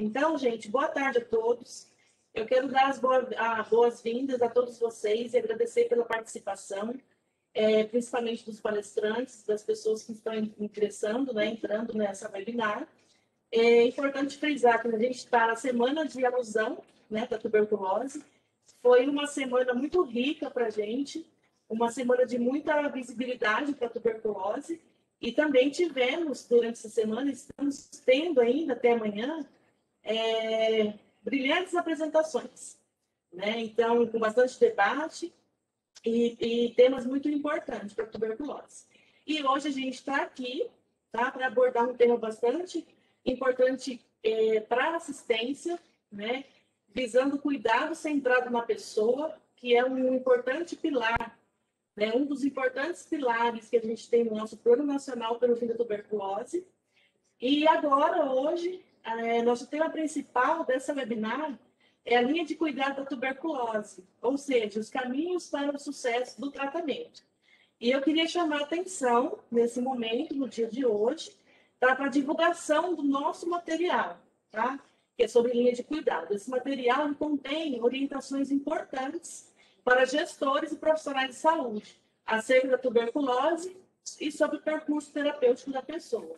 Então, gente, boa tarde a todos. Eu quero dar as boas-vindas a todos vocês e agradecer pela participação, principalmente dos palestrantes, das pessoas que estão ingressando, né, entrando nessa webinar. É importante frisar que a gente está na semana de alusão, né, da tuberculose. Foi uma semana muito rica para a gente, uma semana de muita visibilidade para a tuberculose. E também tivemos, durante essa semana, estamos tendo ainda até amanhã, brilhantes apresentações, né? Então, com bastante debate e temas muito importantes para a tuberculose. E hoje a gente está aqui, tá, para abordar um tema bastante importante para a assistência, né? Visando o cuidado centrado na pessoa, que é um importante pilar, né? Um dos importantes pilares que a gente tem no nosso Plano Nacional pelo Fim da Tuberculose. E agora, hoje, nosso tema principal dessa webinar é a linha de cuidado da tuberculose, ou seja, os caminhos para o sucesso do tratamento. E eu queria chamar a atenção, nesse momento, no dia de hoje, tá, para a divulgação do nosso material, tá? Que é sobre linha de cuidado. Esse material contém orientações importantes para gestores e profissionais de saúde acerca da tuberculose e sobre o percurso terapêutico da pessoa.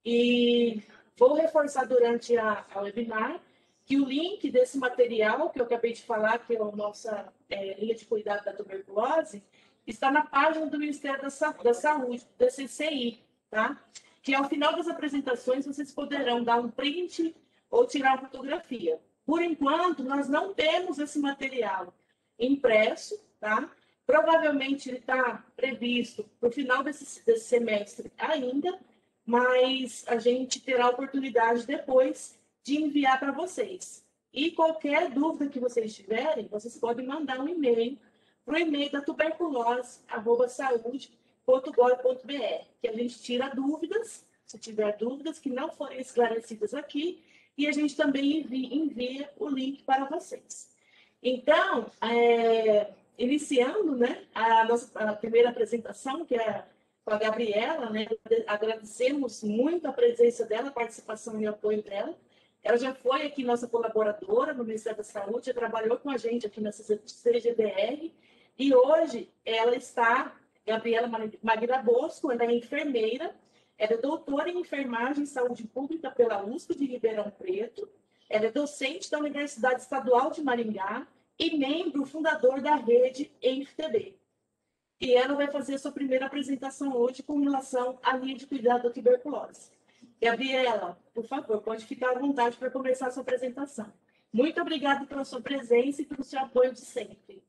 E vou reforçar durante a webinar que o link desse material, que eu acabei de falar, que é a nossa linha de cuidado da tuberculose, está na página do Ministério da Saúde, do DCCI, tá? Que ao final das apresentações vocês poderão dar um print ou tirar uma fotografia. Por enquanto, nós não temos esse material impresso, tá? Provavelmente ele está previsto para o final desse semestre ainda, mas a gente terá a oportunidade depois de enviar para vocês. E qualquer dúvida que vocês tiverem, vocês podem mandar um e-mail para o e-mail da tuberculose@saude.gov.br, que a gente tira dúvidas, se tiver dúvidas que não forem esclarecidas aqui, e a gente também envia o link para vocês. Então, iniciando, né, a primeira apresentação, que é com a Gabriela, né? Agradecemos muito a presença dela, a participação e o apoio dela. Ela já foi aqui nossa colaboradora no Ministério da Saúde, já trabalhou com a gente aqui na CGDR, e hoje ela está, Gabriela Maguila Bosco, ela é enfermeira, ela é doutora em enfermagem e saúde pública pela USP de Ribeirão Preto, ela é docente da Universidade Estadual de Maringá e membro fundador da rede ENFTB. E ela vai fazer a sua primeira apresentação hoje com relação à linha de cuidado da tuberculose. Gabriela, por favor, pode ficar à vontade para começar a sua apresentação. Muito obrigada pela sua presença e pelo seu apoio de sempre.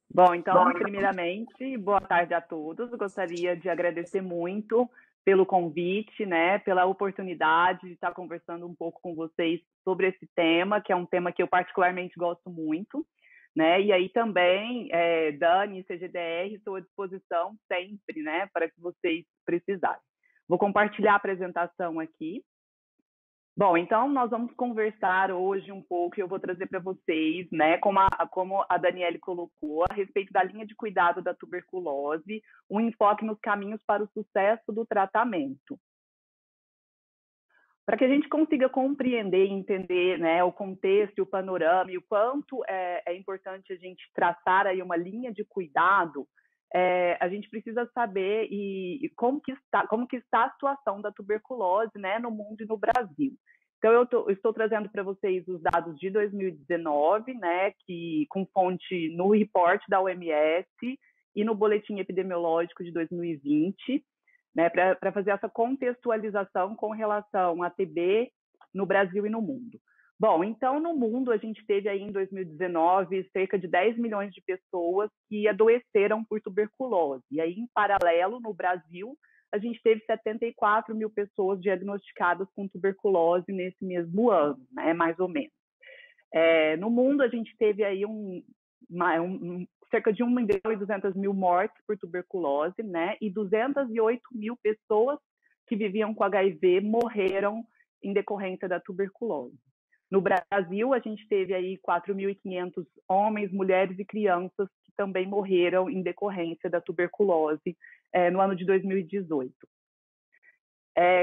Bom, então, primeiramente, boa tarde a todos. Eu gostaria de agradecer muito pelo convite, né, pela oportunidade de estar conversando um pouco com vocês sobre esse tema, que é um tema que eu particularmente gosto muito. Né? E aí também, Dani, CGDR, estou à disposição sempre, né, para que vocês precisarem. Vou compartilhar a apresentação aqui. Bom, então nós vamos conversar hoje um pouco, e eu vou trazer para vocês, né, como a Daniele colocou, a respeito da linha de cuidado da tuberculose, um enfoque nos caminhos para o sucesso do tratamento. Para que a gente consiga compreender e entender, né, o contexto e o panorama e o quanto é importante a gente traçar aí uma linha de cuidado, a gente precisa saber como que está a situação da tuberculose, né, no mundo e no Brasil. Então, eu estou trazendo para vocês os dados de 2019, né, com fonte no reporte da OMS e no boletim epidemiológico de 2020, né, para fazer essa contextualização com relação à TB no Brasil e no mundo. Bom, então, no mundo, a gente teve aí em 2019 cerca de 10 milhões de pessoas que adoeceram por tuberculose. E aí, em paralelo, no Brasil, a gente teve 74 mil pessoas diagnosticadas com tuberculose nesse mesmo ano, né, mais ou menos. No mundo, a gente teve aí cerca de 1.200.000 mortes por tuberculose, né? E 208 mil pessoas que viviam com HIV morreram em decorrência da tuberculose. No Brasil, a gente teve aí 4.500 homens, mulheres e crianças que também morreram em decorrência da tuberculose no ano de 2018.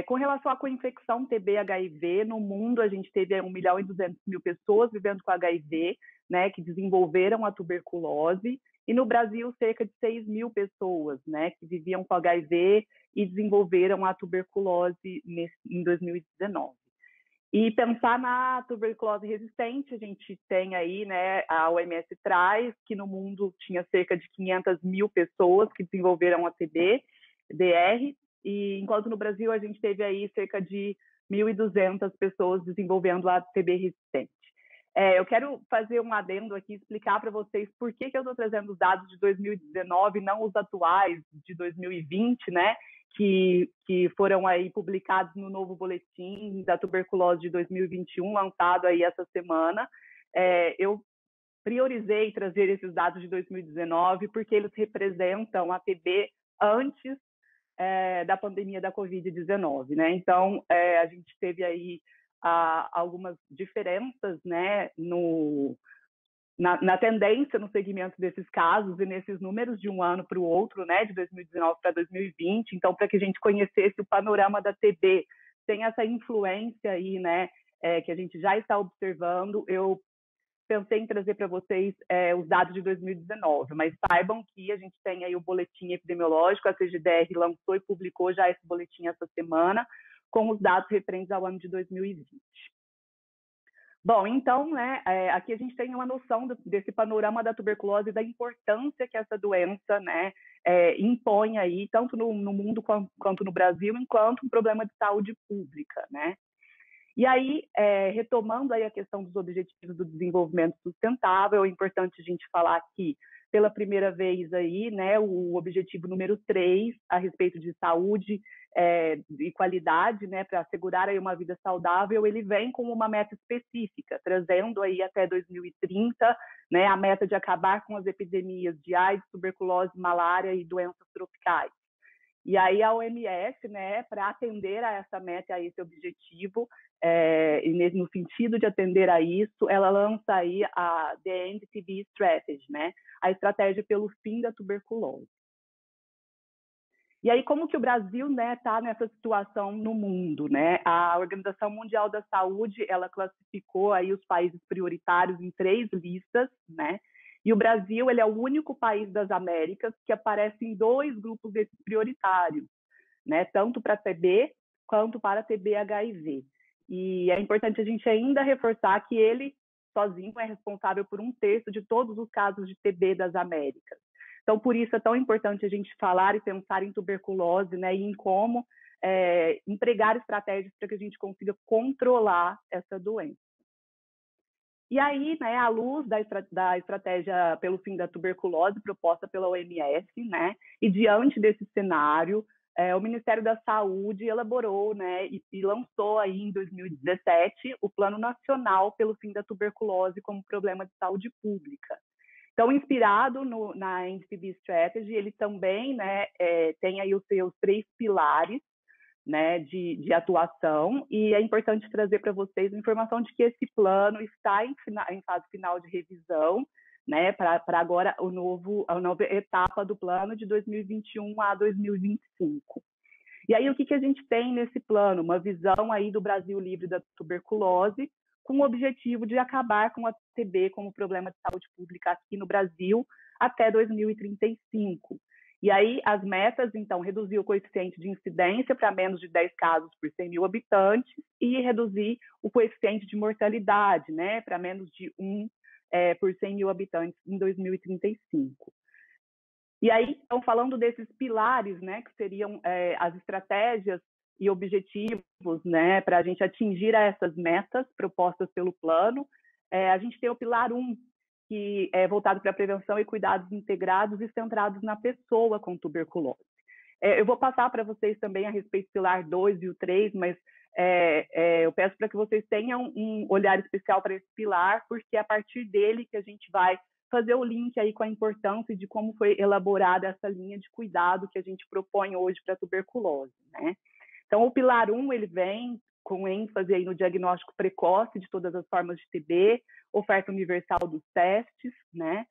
Com relação à coinfecção TB-HIV, no mundo a gente teve 1.200.000 pessoas vivendo com HIV, né, que desenvolveram a tuberculose, e no Brasil cerca de 6.000 pessoas, né, que viviam com HIV e desenvolveram a tuberculose em 2019. E pensar na tuberculose resistente, a gente tem aí, né, a OMS traz que no mundo tinha cerca de 500.000 pessoas que desenvolveram a TB-DR, e enquanto no Brasil a gente teve aí cerca de 1.200 pessoas desenvolvendo a TB resistente. Eu quero fazer um adendo aqui, explicar para vocês por que eu estou trazendo os dados de 2019, não os atuais de 2020, né? Que foram aí publicados no novo boletim da tuberculose de 2021, lançado aí essa semana. Eu priorizei trazer esses dados de 2019 porque eles representam a TB antes da pandemia da Covid-19, né? Então, a gente teve aí algumas diferenças, né, na tendência no segmento desses casos e nesses números de um ano para o outro, né, de 2019 para 2020. Então, para que a gente conhecesse o panorama da TB, sem essa influência aí, né, que a gente já está observando, eu pensei em trazer para vocês os dados de 2019, mas saibam que a gente tem aí o boletim epidemiológico, a CGDR lançou e publicou já esse boletim essa semana, com os dados referentes ao ano de 2020. Bom, então, né, aqui a gente tem uma noção desse panorama da tuberculose e da importância que essa doença, né, impõe aí, tanto no mundo quanto no Brasil, enquanto um problema de saúde pública, né. E aí, retomando aí a questão dos objetivos do desenvolvimento sustentável, é importante a gente falar que, pela primeira vez aí, né, o objetivo número 3, a respeito de saúde e qualidade, né, para assegurar aí uma vida saudável, ele vem com uma meta específica, trazendo aí até 2030, né, a meta de acabar com as epidemias de AIDS, tuberculose, malária e doenças tropicais. E aí a OMS, né, para atender a essa meta, a esse objetivo, e no sentido de atender a isso, ela lança aí a The End TB Strategy, né, a estratégia pelo fim da tuberculose. E aí como que o Brasil, né, está nessa situação no mundo, né? A Organização Mundial da Saúde, ela classificou aí os países prioritários em 3 listas, né? E o Brasil, ele é o único país das Américas que aparece em 2 grupos desses prioritários, né? Tanto para TB quanto para TB-HIV. E é importante a gente ainda reforçar que ele sozinho é responsável por 1/3 de todos os casos de TB das Américas. Então, por isso é tão importante a gente falar e pensar em tuberculose, né, e em como empregar estratégias para que a gente consiga controlar essa doença. E aí, né, à luz da estratégia pelo fim da tuberculose proposta pela OMS, né, e diante desse cenário, o Ministério da Saúde elaborou, né, e lançou aí em 2017 o Plano Nacional pelo fim da tuberculose como problema de saúde pública. Então, inspirado na NTB Strategy, ele também, né, tem aí os seus 3 pilares, né, de atuação, e é importante trazer para vocês a informação de que esse plano está em fase final de revisão, né, para agora a nova etapa do plano de 2021 a 2025. E aí o que a gente tem nesse plano? Uma visão aí do Brasil livre da tuberculose, com o objetivo de acabar com a TB como problema de saúde pública aqui no Brasil até 2035. E aí as metas, então, reduzir o coeficiente de incidência para menos de 10 casos por 100.000 habitantes e reduzir o coeficiente de mortalidade, né, para menos de 1 por 100.000 habitantes em 2035. E aí, então, falando desses pilares, né, que seriam as estratégias e objetivos, né, para a gente atingir essas metas propostas pelo plano, a gente tem o pilar 1, que é voltado para a prevenção e cuidados integrados e centrados na pessoa com tuberculose. Eu vou passar para vocês também a respeito do pilar 2 e o 3, mas eu peço para que vocês tenham um olhar especial para esse pilar, porque é a partir dele que a gente vai fazer o link aí com a importância de como foi elaborada essa linha de cuidado que a gente propõe hoje para a tuberculose, né? Então, o pilar 1, ele vem com ênfase aí no diagnóstico precoce de todas as formas de TB, oferta universal dos testes, né?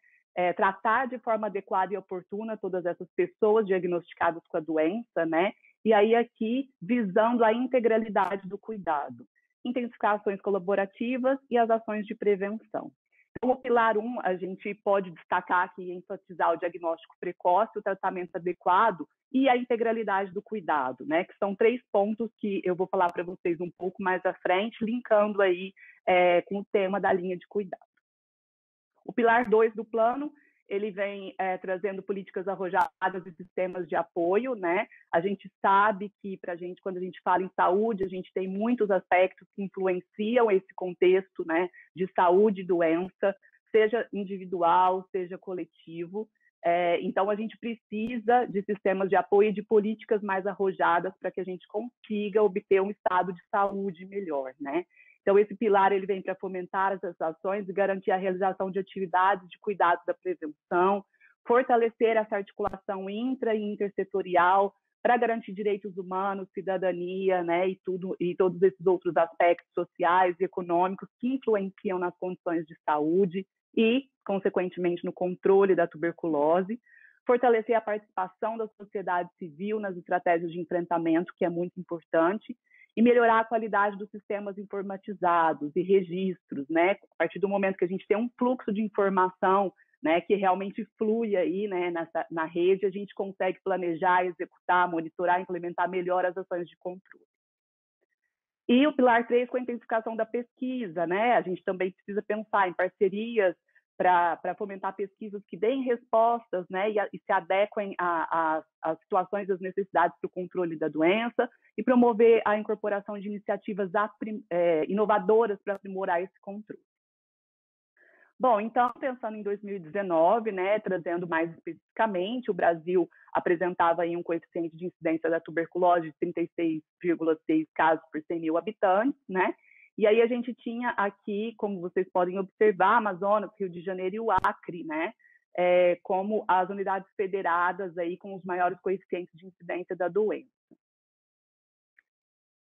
Tratar de forma adequada e oportuna todas essas pessoas diagnosticadas com a doença, né? e aí aqui visando a integralidade do cuidado, intensificar ações colaborativas e as ações de prevenção. Então, o pilar 1, a gente pode destacar aqui e enfatizar o diagnóstico precoce, o tratamento adequado e a integralidade do cuidado, né? Que são 3 pontos que eu vou falar para vocês um pouco mais à frente, linkando aí com o tema da linha de cuidado. O pilar 2 do plano, ele vem trazendo políticas arrojadas e sistemas de apoio, né? A gente sabe que, quando a gente fala em saúde, a gente tem muitos aspectos que influenciam esse contexto, né, de saúde e doença, seja individual, seja coletivo. Então, a gente precisa de sistemas de apoio e de políticas mais arrojadas para que a gente consiga obter um estado de saúde melhor, né? Então, esse pilar ele vem para fomentar essas ações e garantir a realização de atividades de cuidado da prevenção, fortalecer essa articulação intra e intersetorial para garantir direitos humanos, cidadania, né, e todos esses outros aspectos sociais e econômicos que influenciam nas condições de saúde e, consequentemente, no controle da tuberculose. Fortalecer a participação da sociedade civil nas estratégias de enfrentamento, que é muito importante, e melhorar a qualidade dos sistemas informatizados e registros, né? A partir do momento que a gente tem um fluxo de informação, né, que realmente flui aí, né, na rede, a gente consegue planejar, executar, monitorar, implementar melhor as ações de controle. E o pilar 3, com a intensificação da pesquisa, né? A gente também precisa pensar em parcerias para fomentar pesquisas que deem respostas, né, e se adequem às situações e às necessidades para o controle da doença e promover a incorporação de iniciativas inovadoras para aprimorar esse controle. Bom, então, pensando em 2019, né, trazendo mais especificamente, o Brasil apresentava aí um coeficiente de incidência da tuberculose de 36,6 casos por 100 mil habitantes, né? E aí a gente tinha aqui, como vocês podem observar, Amazonas, Rio de Janeiro e o Acre, né? Como as unidades federadas aí com os maiores coeficientes de incidência da doença.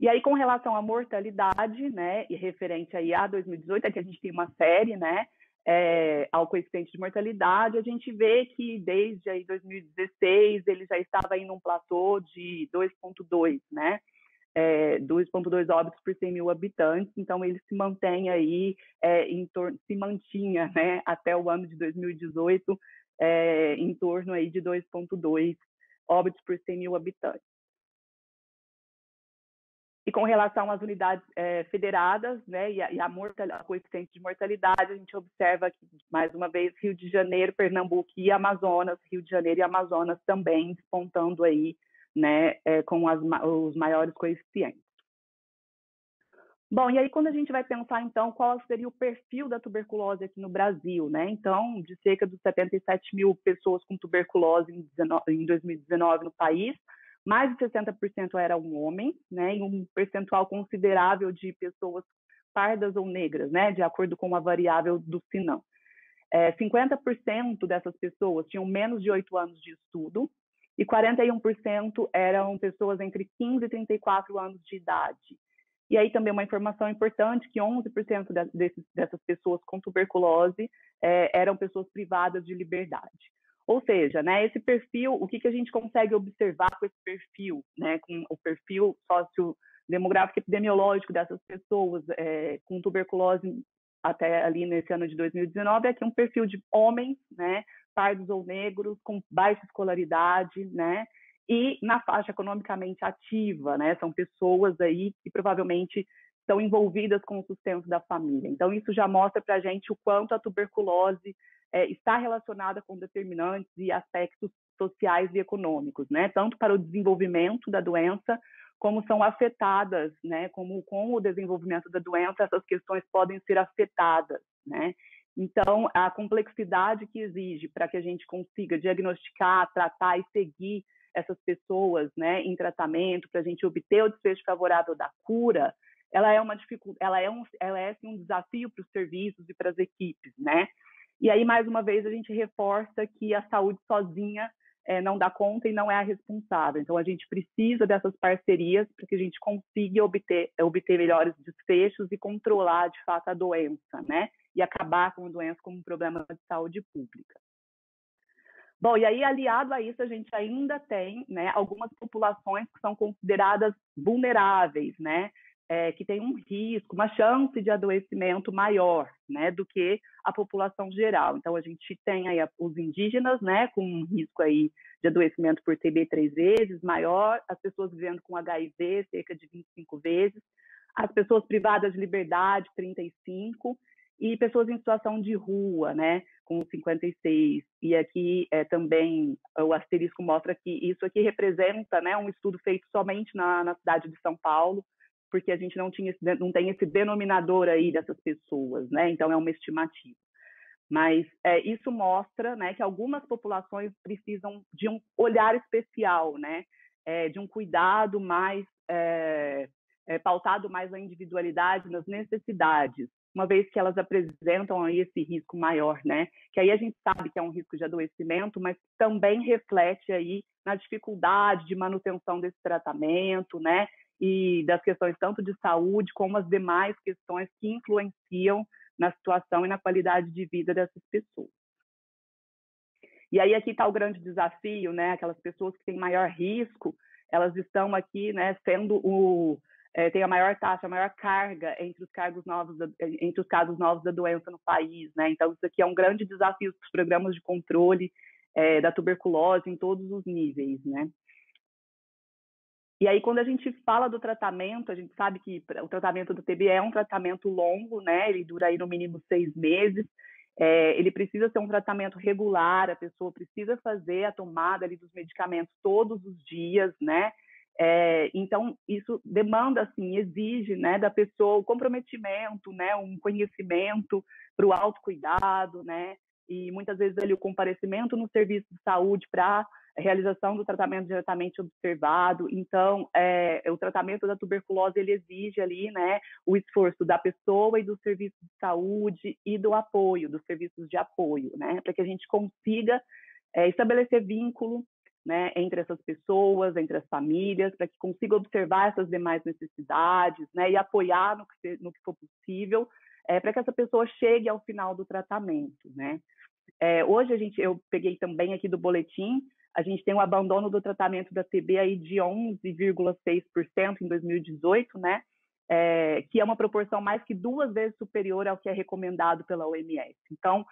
E aí, com relação à mortalidade, né, e referente aí a 2018, aqui a gente tem uma série, né, ao coeficiente de mortalidade, a gente vê que desde aí 2016 ele já estava em um platô de 2,2, né, 2,2 óbitos por 100 mil habitantes, então ele se mantém aí, se mantinha, né, até o ano de 2018, em torno aí de 2,2 óbitos por 100 mil habitantes. E com relação às unidades federadas, né, e a coeficiente de mortalidade, a gente observa aqui, mais uma vez, Rio de Janeiro, Pernambuco e Amazonas, Rio de Janeiro e Amazonas também despontando aí, né, com os maiores coeficientes. Bom, e aí quando a gente vai pensar, então, qual seria o perfil da tuberculose aqui no Brasil, né? Então, de cerca de 77 mil pessoas com tuberculose em 2019 no país, mais de 60% eram homens, né, e um percentual considerável de pessoas pardas ou negras, né, de acordo com a variável do CINAM. 50% dessas pessoas tinham menos de 8 anos de estudo e 41% eram pessoas entre 15 e 34 anos de idade. E aí também uma informação importante que 11% dessas pessoas com tuberculose eram pessoas privadas de liberdade. Ou seja, né, esse perfil, o que a gente consegue observar com esse perfil, né, com o perfil sociodemográfico epidemiológico dessas pessoas com tuberculose até ali nesse ano de 2019, é que um perfil de homens, né, pardos ou negros, com baixa escolaridade, né, e na faixa economicamente ativa, né, são pessoas aí que provavelmente estão envolvidas com o sustento da família. Então, isso já mostra para a gente o quanto a tuberculose está relacionada com determinantes e aspectos sociais e econômicos, né? Tanto para o desenvolvimento da doença, como são afetadas, né? Como com o desenvolvimento da doença, essas questões podem ser afetadas, né? Então, a complexidade que exige para que a gente consiga diagnosticar, tratar e seguir essas pessoas, né, em tratamento, para a gente obter o desfecho favorável da cura, ela é uma dificuldade, ela é assim, um desafio para os serviços e para as equipes, né? E aí, mais uma vez, a gente reforça que a saúde sozinha não dá conta e não é a responsável. Então, a gente precisa dessas parcerias para que a gente consiga obter melhores desfechos e controlar, de fato, a doença, né? E acabar com a doença como um problema de saúde pública. Bom, e aí, aliado a isso, a gente ainda tem, né, algumas populações que são consideradas vulneráveis, né, que tem um risco, uma chance de adoecimento maior, né, do que a população geral. Então, a gente tem aí os indígenas, né, com um risco aí de adoecimento por TB 3 vezes maior, as pessoas vivendo com HIV cerca de 25 vezes, as pessoas privadas de liberdade 35 e pessoas em situação de rua, né, com 56. E aqui também o asterisco mostra que isso aqui representa, né, um estudo feito somente na cidade de São Paulo, porque a gente não tem esse denominador aí dessas pessoas, né? Então é uma estimativa. Mas isso mostra, né, que algumas populações precisam de um olhar especial, né, de um cuidado mais pautado mais na individualidade, nas necessidades, uma vez que elas apresentam aí esse risco maior, né? Que aí a gente sabe que é um risco de adoecimento, mas também reflete aí na dificuldade de manutenção desse tratamento, né? E das questões tanto de saúde como as demais questões que influenciam na situação e na qualidade de vida dessas pessoas. E aí aqui está o grande desafio, né? Aquelas pessoas que têm maior risco, elas estão aqui, né, sendo tem a maior taxa, a maior carga entre os casos novos da doença no país, né? Então isso aqui é um grande desafio para os programas de controle da tuberculose em todos os níveis, né? E aí, quando a gente fala do tratamento, a gente sabe que o tratamento do TB é um tratamento longo, né? Ele dura aí no mínimo 6 meses. Ele precisa ser um tratamento regular, a pessoa precisa fazer a tomada ali dos medicamentos todos os dias, né? Então, isso demanda, assim, exige, né, da pessoa o comprometimento, né, um conhecimento para o autocuidado, né? E muitas vezes ali o comparecimento no serviço de saúde para a realização do tratamento diretamente observado. Então, o tratamento da tuberculose, ele exige ali, né, o esforço da pessoa e do serviço de saúde e do apoio, dos serviços de apoio, né, para que a gente consiga estabelecer vínculo, né, entre essas pessoas, entre as famílias, para que consiga observar essas demais necessidades, né, e apoiar no que for possível, para que essa pessoa chegue ao final do tratamento, né. Hoje eu peguei também aqui do boletim, a gente tem um abandono do tratamento da TB aí de 11,6% em 2018, né? Que é uma proporção mais que 2 vezes superior ao que é recomendado pela OMS. Então,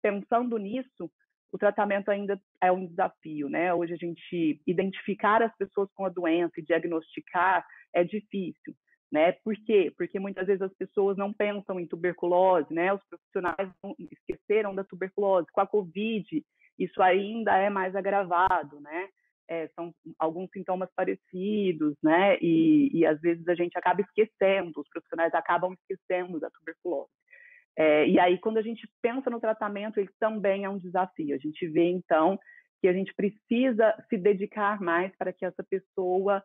pensando nisso, o tratamento ainda é um desafio, né? Hoje a gente identificar as pessoas com a doença e diagnosticar é difícil, né? Por quê? Porque muitas vezes as pessoas não pensam em tuberculose, né? Os profissionais esqueceram da tuberculose. Com a Covid, isso ainda é mais agravado, né? São alguns sintomas parecidos, né? E às vezes a gente acaba esquecendo, os profissionais acabam esquecendo da tuberculose. E aí, quando a gente pensa no tratamento, ele também é um desafio. A gente vê, então, que a gente precisa se dedicar mais para que essa pessoa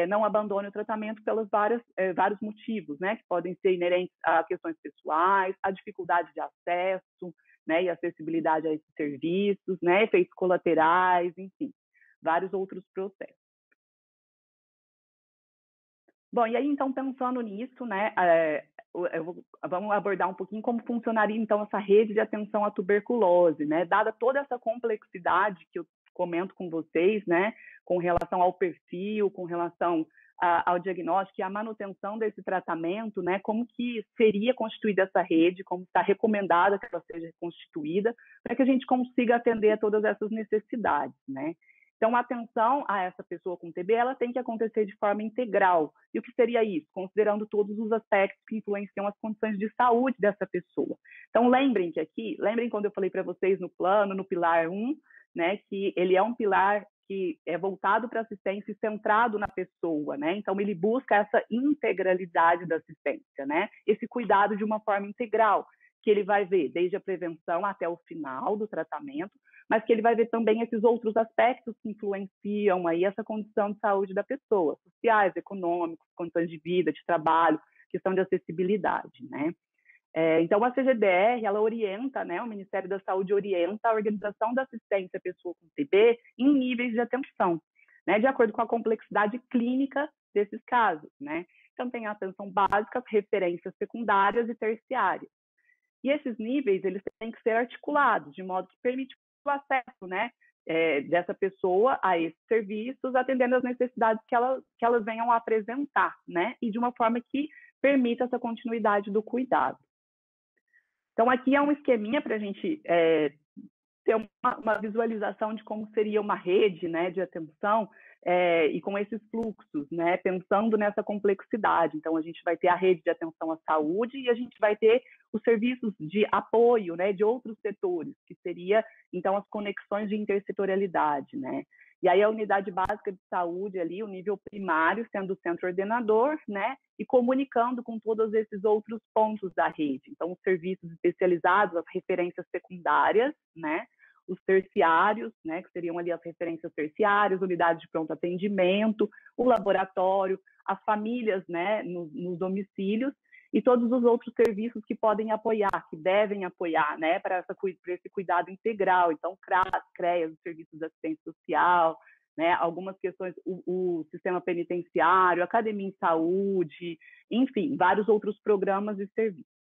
não abandone o tratamento pelos vários motivos, né? Que podem ser inerentes a questões pessoais, a dificuldade de acesso, né? E acessibilidade a esses serviços, né? Efeitos colaterais, enfim, vários outros processos. Bom, e aí, então, pensando nisso, né, vamos abordar um pouquinho como funcionaria, então, essa rede de atenção à tuberculose, né? Dada toda essa complexidade que eu comento com vocês, né, com relação ao perfil, com relação ao diagnóstico e à manutenção desse tratamento, né, como que seria constituída essa rede, como está recomendada que ela seja constituída, para que a gente consiga atender a todas essas necessidades, né? Então, a atenção a essa pessoa com TB, ela tem que acontecer de forma integral. E o que seria isso? Considerando todos os aspectos que influenciam as condições de saúde dessa pessoa. Então, lembrem quando eu falei para vocês no plano, no pilar 1, né, que ele é um pilar que é voltado para assistência e centrado na pessoa, né? Então, ele busca essa integralidade da assistência, né? Esse cuidado de uma forma integral, que ele vai ver desde a prevenção até o final do tratamento, mas que ele vai ver também esses outros aspectos que influenciam aí essa condição de saúde da pessoa, sociais, econômicos, condições de vida, de trabalho, questão de acessibilidade, né? Então, a CGDR, ela orienta, né, o Ministério da Saúde orienta a organização da assistência à pessoa com TB em níveis de atenção, né, de acordo com a complexidade clínica desses casos, né? Então, tem a atenção básica, referências secundárias e terciárias. E esses níveis, eles têm que ser articulados, de modo que permite acesso, né, dessa pessoa a esses serviços, atendendo às necessidades que elas venham a apresentar, né, e de uma forma que permita essa continuidade do cuidado. Então, aqui é um esqueminha para a gente ter uma visualização de como seria uma rede, né, de atenção e com esses fluxos, né, pensando nessa complexidade. Então, a gente vai ter a rede de atenção à saúde e a gente vai ter os serviços de apoio, né, de outros setores, que seria, então, as conexões de intersetorialidade, né. E aí a unidade básica de saúde ali, o nível primário, sendo o centro ordenador, né, e comunicando com todos esses outros pontos da rede. Então, os serviços especializados, as referências secundárias, né, os terciários, né, que seriam ali as referências terciárias, unidades de pronto atendimento, o laboratório, as famílias, né, nos domicílios, e todos os outros serviços que podem apoiar, que devem apoiar, né, para esse cuidado integral. Então, CREAS, os serviços de assistência social, né, algumas questões, o sistema penitenciário, academia em saúde, enfim, vários outros programas e serviços.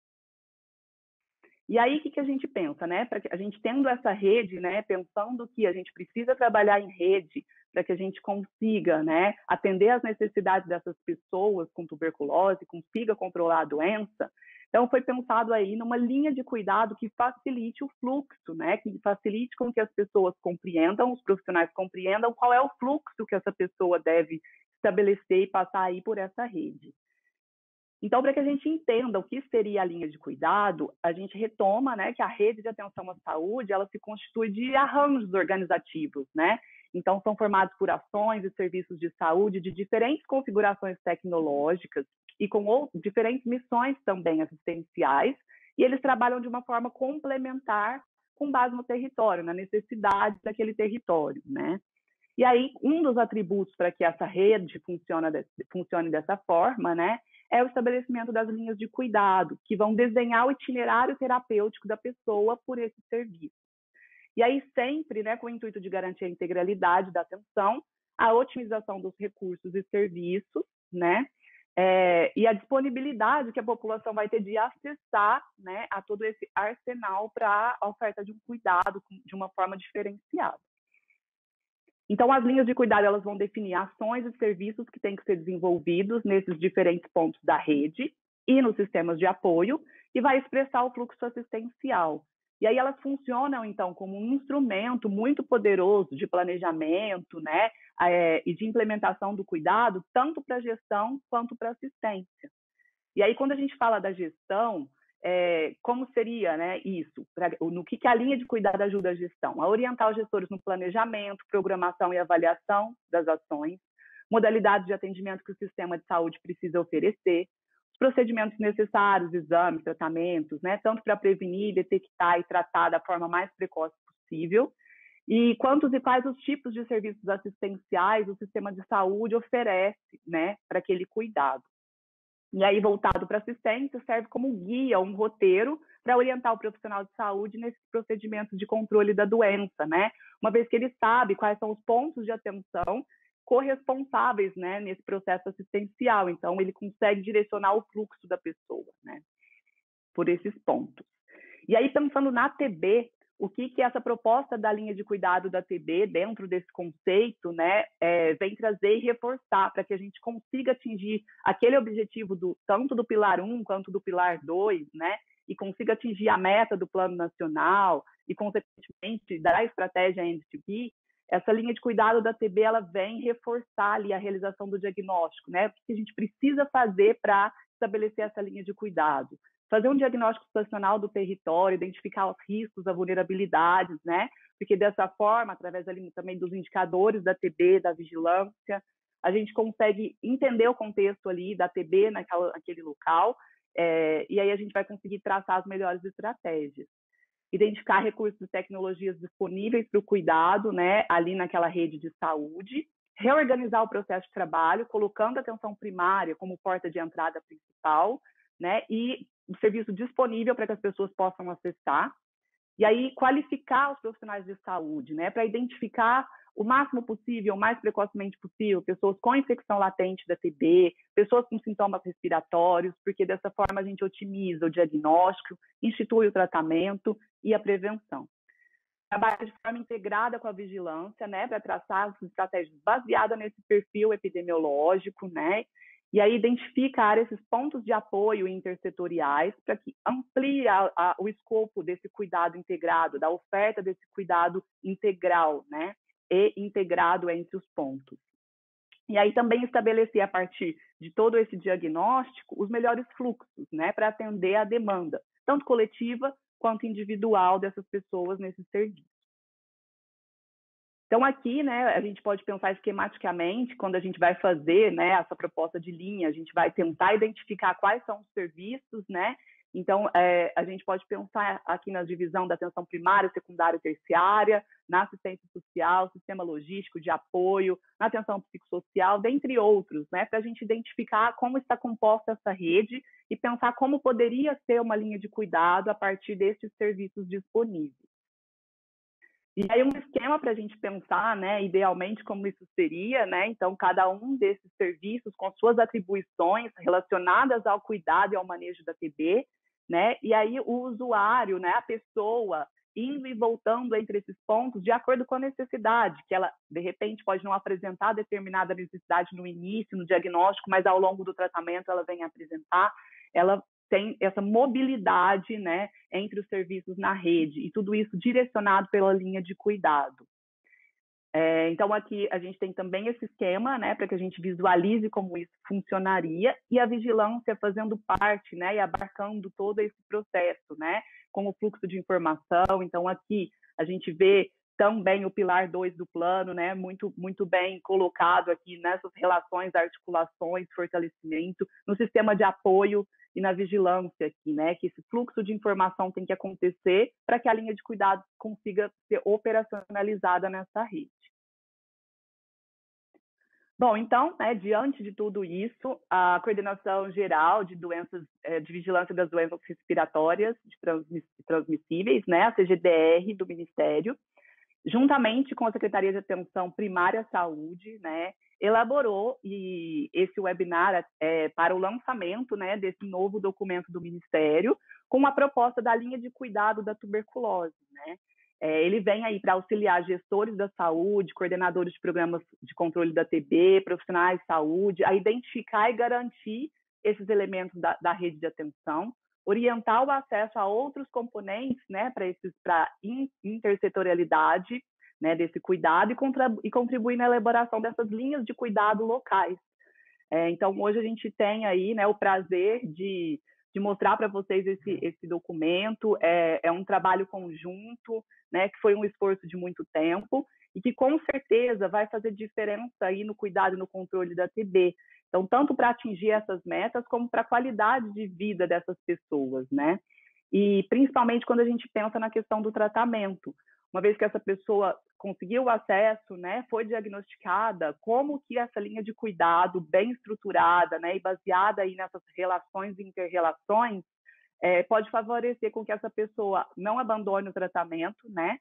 E aí, o que a gente pensa, né? Para a gente tendo essa rede, né, pensando que a gente precisa trabalhar em rede para que a gente consiga, né, atender às necessidades dessas pessoas com tuberculose, consiga controlar a doença. Então, foi pensado aí numa linha de cuidado que facilite o fluxo, né, que facilite com que as pessoas compreendam, os profissionais compreendam qual é o fluxo que essa pessoa deve estabelecer e passar aí por essa rede. Então, para que a gente entenda o que seria a linha de cuidado, a gente retoma, né, que a rede de atenção à saúde, ela se constitui de arranjos organizativos, né? Então, são formados por ações e serviços de saúde de diferentes configurações tecnológicas e com diferentes missões também assistenciais, e eles trabalham de uma forma complementar com base no território, na necessidade daquele território, né? E aí, um dos atributos para que essa rede funcione dessa forma, né, é o estabelecimento das linhas de cuidado, que vão desenhar o itinerário terapêutico da pessoa por esse serviço. E aí sempre, né, com o intuito de garantir a integralidade da atenção, a otimização dos recursos e serviços, né, e a disponibilidade que a população vai ter de acessar, né, a todo esse arsenal para a oferta de um cuidado de uma forma diferenciada. Então, as linhas de cuidado, elas vão definir ações e serviços que têm que ser desenvolvidos nesses diferentes pontos da rede e nos sistemas de apoio, e vai expressar o fluxo assistencial. E aí elas funcionam, então, como um instrumento muito poderoso de planejamento, né, e de implementação do cuidado, tanto para gestão quanto para assistência. E aí, quando a gente fala da gestão, como seria, né, isso? No que a linha de cuidado ajuda a gestão? A orientar os gestores no planejamento, programação e avaliação das ações, modalidades de atendimento que o sistema de saúde precisa oferecer, os procedimentos necessários, exames, tratamentos, né, tanto para prevenir, detectar e tratar da forma mais precoce possível, e quantos e quais os tipos de serviços assistenciais o sistema de saúde oferece, né, para aquele cuidado. E aí, voltado para assistência, serve como guia, um roteiro para orientar o profissional de saúde nesses procedimentos de controle da doença, né? Uma vez que ele sabe quais são os pontos de atenção corresponsáveis, né, nesse processo assistencial. Então, ele consegue direcionar o fluxo da pessoa, né, por esses pontos. E aí, pensando na TB, o que essa proposta da linha de cuidado da TB, dentro desse conceito, né, vem trazer e reforçar para que a gente consiga atingir aquele objetivo tanto do Pilar 1 quanto do Pilar 2, né, e consiga atingir a meta do Plano Nacional e, consequentemente, da estratégia NTP. Essa linha de cuidado da TB, ela vem reforçar ali a realização do diagnóstico, né, o que a gente precisa fazer para estabelecer essa linha de cuidado. Fazer um diagnóstico situacional do território, identificar os riscos, as vulnerabilidades, né? Porque dessa forma, através ali também dos indicadores da TB, da vigilância, a gente consegue entender o contexto ali da TB naquele local, e aí a gente vai conseguir traçar as melhores estratégias. Identificar recursos e tecnologias disponíveis para o cuidado, né? Ali naquela rede de saúde, reorganizar o processo de trabalho, colocando a atenção primária como porta de entrada principal, né? E o serviço disponível para que as pessoas possam acessar, e aí qualificar os profissionais de saúde, né, para identificar o máximo possível, o mais precocemente possível, pessoas com infecção latente da TB, pessoas com sintomas respiratórios, porque dessa forma a gente otimiza o diagnóstico, institui o tratamento e a prevenção. trabalha de forma integrada com a vigilância, né, para traçar as estratégias baseadas nesse perfil epidemiológico, né, e aí identificar esses pontos de apoio intersetoriais para que amplie o escopo desse cuidado integrado, da oferta desse cuidado integral, né, e integrado entre os pontos. E aí também estabelecer, a partir de todo esse diagnóstico, os melhores fluxos, né, para atender a demanda, tanto coletiva quanto individual dessas pessoas nesse serviço. Então, aqui, né, a gente pode pensar esquematicamente, quando a gente vai fazer, né, essa proposta de linha, a gente vai tentar identificar quais são os serviços, né? Então, a gente pode pensar aqui na divisão da atenção primária, secundária e terciária, na assistência social, sistema logístico de apoio, na atenção psicossocial, dentre outros, né, para a gente identificar como está composta essa rede e pensar como poderia ser uma linha de cuidado a partir desses serviços disponíveis. E aí um esquema para a gente pensar, né, idealmente como isso seria, né, então cada um desses serviços com suas atribuições relacionadas ao cuidado e ao manejo da TB, né, e aí o usuário, né, a pessoa indo e voltando entre esses pontos de acordo com a necessidade, que ela de repente pode não apresentar determinada necessidade no início, no diagnóstico, mas ao longo do tratamento ela vem apresentar, ela tem essa mobilidade, né, entre os serviços na rede, e tudo isso direcionado pela linha de cuidado. Então, aqui a gente tem também esse esquema, né, para que a gente visualize como isso funcionaria, e a vigilância fazendo parte, né, e abarcando todo esse processo, né, com o fluxo de informação. Então, aqui a gente vê também o pilar 2 do plano, né, muito bem colocado aqui nessas relações, articulações, fortalecimento, no sistema de apoio e na vigilância aqui, né, que esse fluxo de informação tem que acontecer para que a linha de cuidado consiga ser operacionalizada nessa rede. Bom, então, né, diante de tudo isso, a Coordenação Geral de Doenças, de Vigilância das Doenças Respiratórias Transmissíveis, né, a CGDR do Ministério, juntamente com a Secretaria de Atenção Primária à Saúde, né, elaborou esse webinar para o lançamento, né, desse novo documento do Ministério, com a proposta da linha de cuidado da tuberculose, né. Ele vem aí para auxiliar gestores da saúde, coordenadores de programas de controle da TB, profissionais de saúde, a identificar e garantir esses elementos da rede de atenção, orientar o acesso a outros componentes, né, para intersetorialidade, né, desse cuidado e contribuir na elaboração dessas linhas de cuidado locais. Então, hoje a gente tem aí, né, o prazer de mostrar para vocês esse documento. É um trabalho conjunto, né, que foi um esforço de muito tempo e que com certeza vai fazer diferença aí no cuidado e no controle da TB. Então, tanto para atingir essas metas, como para a qualidade de vida dessas pessoas, né? E principalmente quando a gente pensa na questão do tratamento. Uma vez que essa pessoa conseguiu o acesso, né, foi diagnosticada, como que essa linha de cuidado bem estruturada, né, e baseada aí nessas relações e inter-relações, pode favorecer com que essa pessoa não abandone o tratamento, né,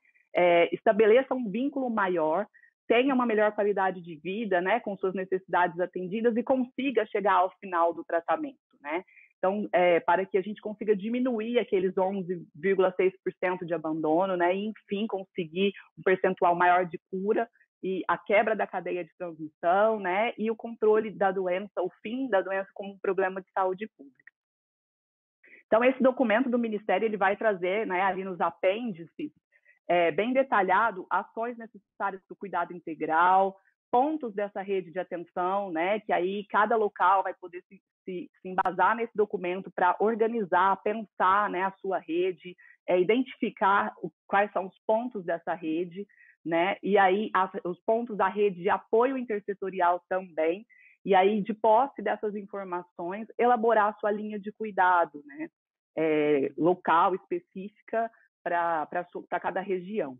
estabeleça um vínculo maior, tenha uma melhor qualidade de vida, né, com suas necessidades atendidas e consiga chegar ao final do tratamento, né? Então, para que a gente consiga diminuir aqueles 11,6% de abandono, né, e, enfim, conseguir um percentual maior de cura e a quebra da cadeia de transmissão, né, e o controle da doença, o fim da doença como um problema de saúde pública. Então, esse documento do Ministério ele vai trazer, né, ali nos apêndices, bem detalhado, ações necessárias para o cuidado integral, pontos dessa rede de atenção, né, que aí cada local vai poder se embasar nesse documento para organizar, pensar, né, a sua rede, identificar quais são os pontos dessa rede, né, e aí os pontos da rede de apoio intersetorial também, e aí de posse dessas informações, elaborar a sua linha de cuidado, né, local, específica, para cada região.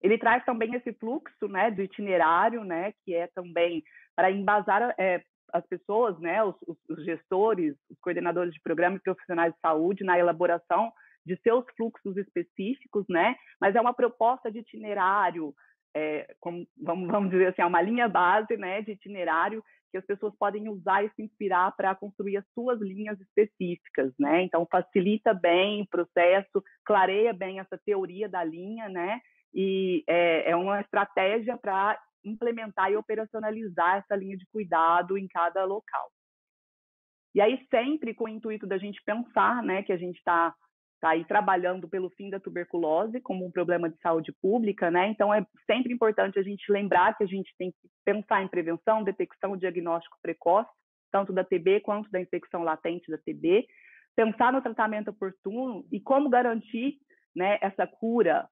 Ele traz também esse fluxo, né, do itinerário, né, que é também para embasar as pessoas, né, os gestores, os coordenadores de programa e profissionais de saúde na elaboração de seus fluxos específicos, né, mas é uma proposta de itinerário, vamos dizer assim, uma linha base, né, de itinerário que as pessoas podem usar e se inspirar para construir as suas linhas específicas, né? Então, facilita bem o processo, clareia bem essa teoria da linha, né? E é uma estratégia para implementar e operacionalizar essa linha de cuidado em cada local. E aí, sempre com o intuito da gente pensar, né, que a gente está aí trabalhando pelo fim da tuberculose como um problema de saúde pública, né? Então, é sempre importante a gente lembrar que a gente tem que pensar em prevenção, detecção e diagnóstico precoce, tanto da TB quanto da infecção latente da TB, pensar no tratamento oportuno e como garantir, né, essa cura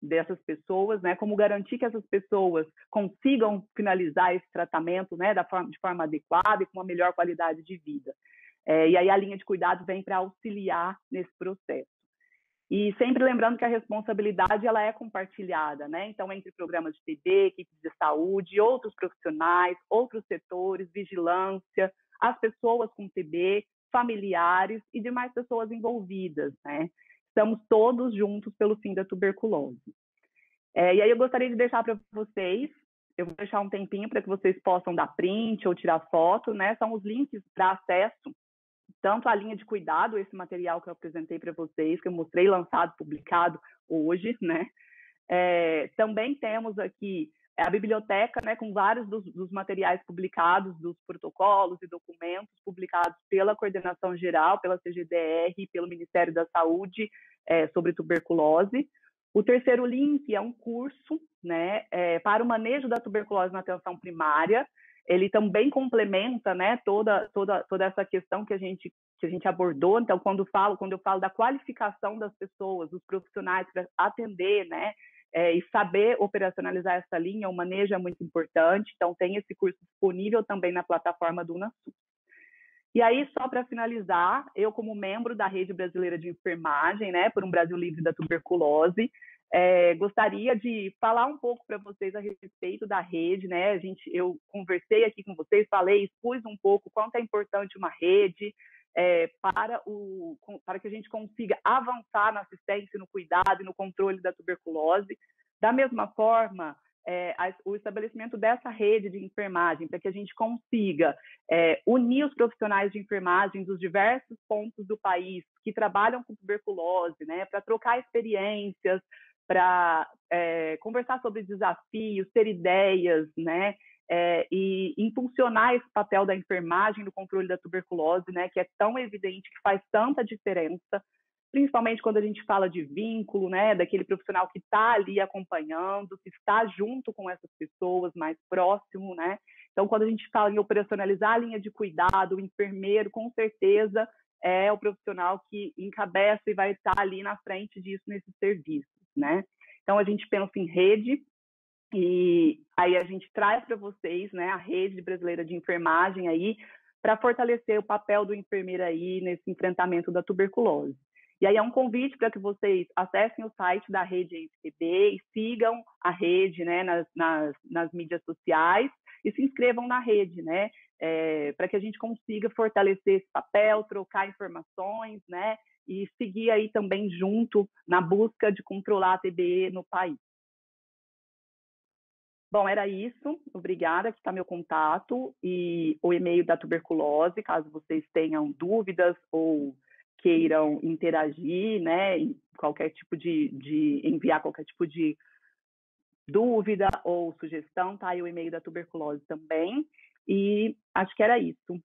dessas pessoas, né? Como garantir que essas pessoas consigam finalizar esse tratamento, né, de forma adequada e com uma melhor qualidade de vida. E aí a linha de cuidado vem para auxiliar nesse processo. E sempre lembrando que a responsabilidade ela é compartilhada, né? Então, entre programas de TB, equipes de saúde, outros profissionais, outros setores, vigilância, as pessoas com TB, familiares e demais pessoas envolvidas, né? Estamos todos juntos pelo fim da tuberculose. E aí eu gostaria de deixar para vocês, eu vou deixar um tempinho para que vocês possam dar print ou tirar foto, né? São os links para acesso, tanto a linha de cuidado, esse material que eu apresentei para vocês, que eu mostrei lançado, publicado hoje, né? Também temos aqui a biblioteca, né, com vários dos materiais publicados, dos protocolos e documentos publicados pela Coordenação Geral, pela CGDR e pelo Ministério da Saúde sobre tuberculose. O terceiro link é um curso, né, para o manejo da tuberculose na atenção primária. Ele também complementa, né, toda essa questão que a gente abordou. Então, quando eu falo da qualificação das pessoas, dos profissionais para atender, né, e saber operacionalizar essa linha, o manejo é muito importante. Então, tem esse curso disponível também na plataforma do UNASUS. E aí, só para finalizar, eu como membro da Rede Brasileira de Enfermagem, né, por um Brasil livre da tuberculose, gostaria de falar um pouco para vocês a respeito da rede, né? Eu conversei aqui com vocês, expus um pouco quanto é importante uma rede para que a gente consiga avançar na assistência, no cuidado e no controle da tuberculose. Da mesma forma, o estabelecimento dessa rede de enfermagem, para que a gente consiga unir os profissionais de enfermagem dos diversos pontos do país que trabalham com tuberculose, né, para trocar experiências, para conversar sobre desafios, ter ideias, né, e impulsionar esse papel da enfermagem no controle da tuberculose, né, que é tão evidente, que faz tanta diferença, principalmente quando a gente fala de vínculo, né, daquele profissional que está ali acompanhando, que está junto com essas pessoas, mais próximo, né? Então, quando a gente fala em operacionalizar a linha de cuidado, o enfermeiro, com certeza, é o profissional que encabeça e vai estar ali na frente disso nesses serviços, né? Então, a gente pensa em rede, e aí a gente traz para vocês, né, a Rede Brasileira de Enfermagem aí, para fortalecer o papel do enfermeiro aí nesse enfrentamento da tuberculose. E aí é um convite para que vocês acessem o site da Rede ENFTB e sigam a rede, né, nas mídias sociais e se inscrevam na rede, né, para que a gente consiga fortalecer esse papel, trocar informações, né, e seguir aí também junto na busca de controlar a TB no país. Bom, era isso. Obrigada. Aqui está meu contato e o e-mail da tuberculose, caso vocês tenham dúvidas ou queiram interagir, né, em qualquer tipo de enviar qualquer tipo de dúvida ou sugestão, tá aí o e-mail da tuberculose também. E acho que era isso.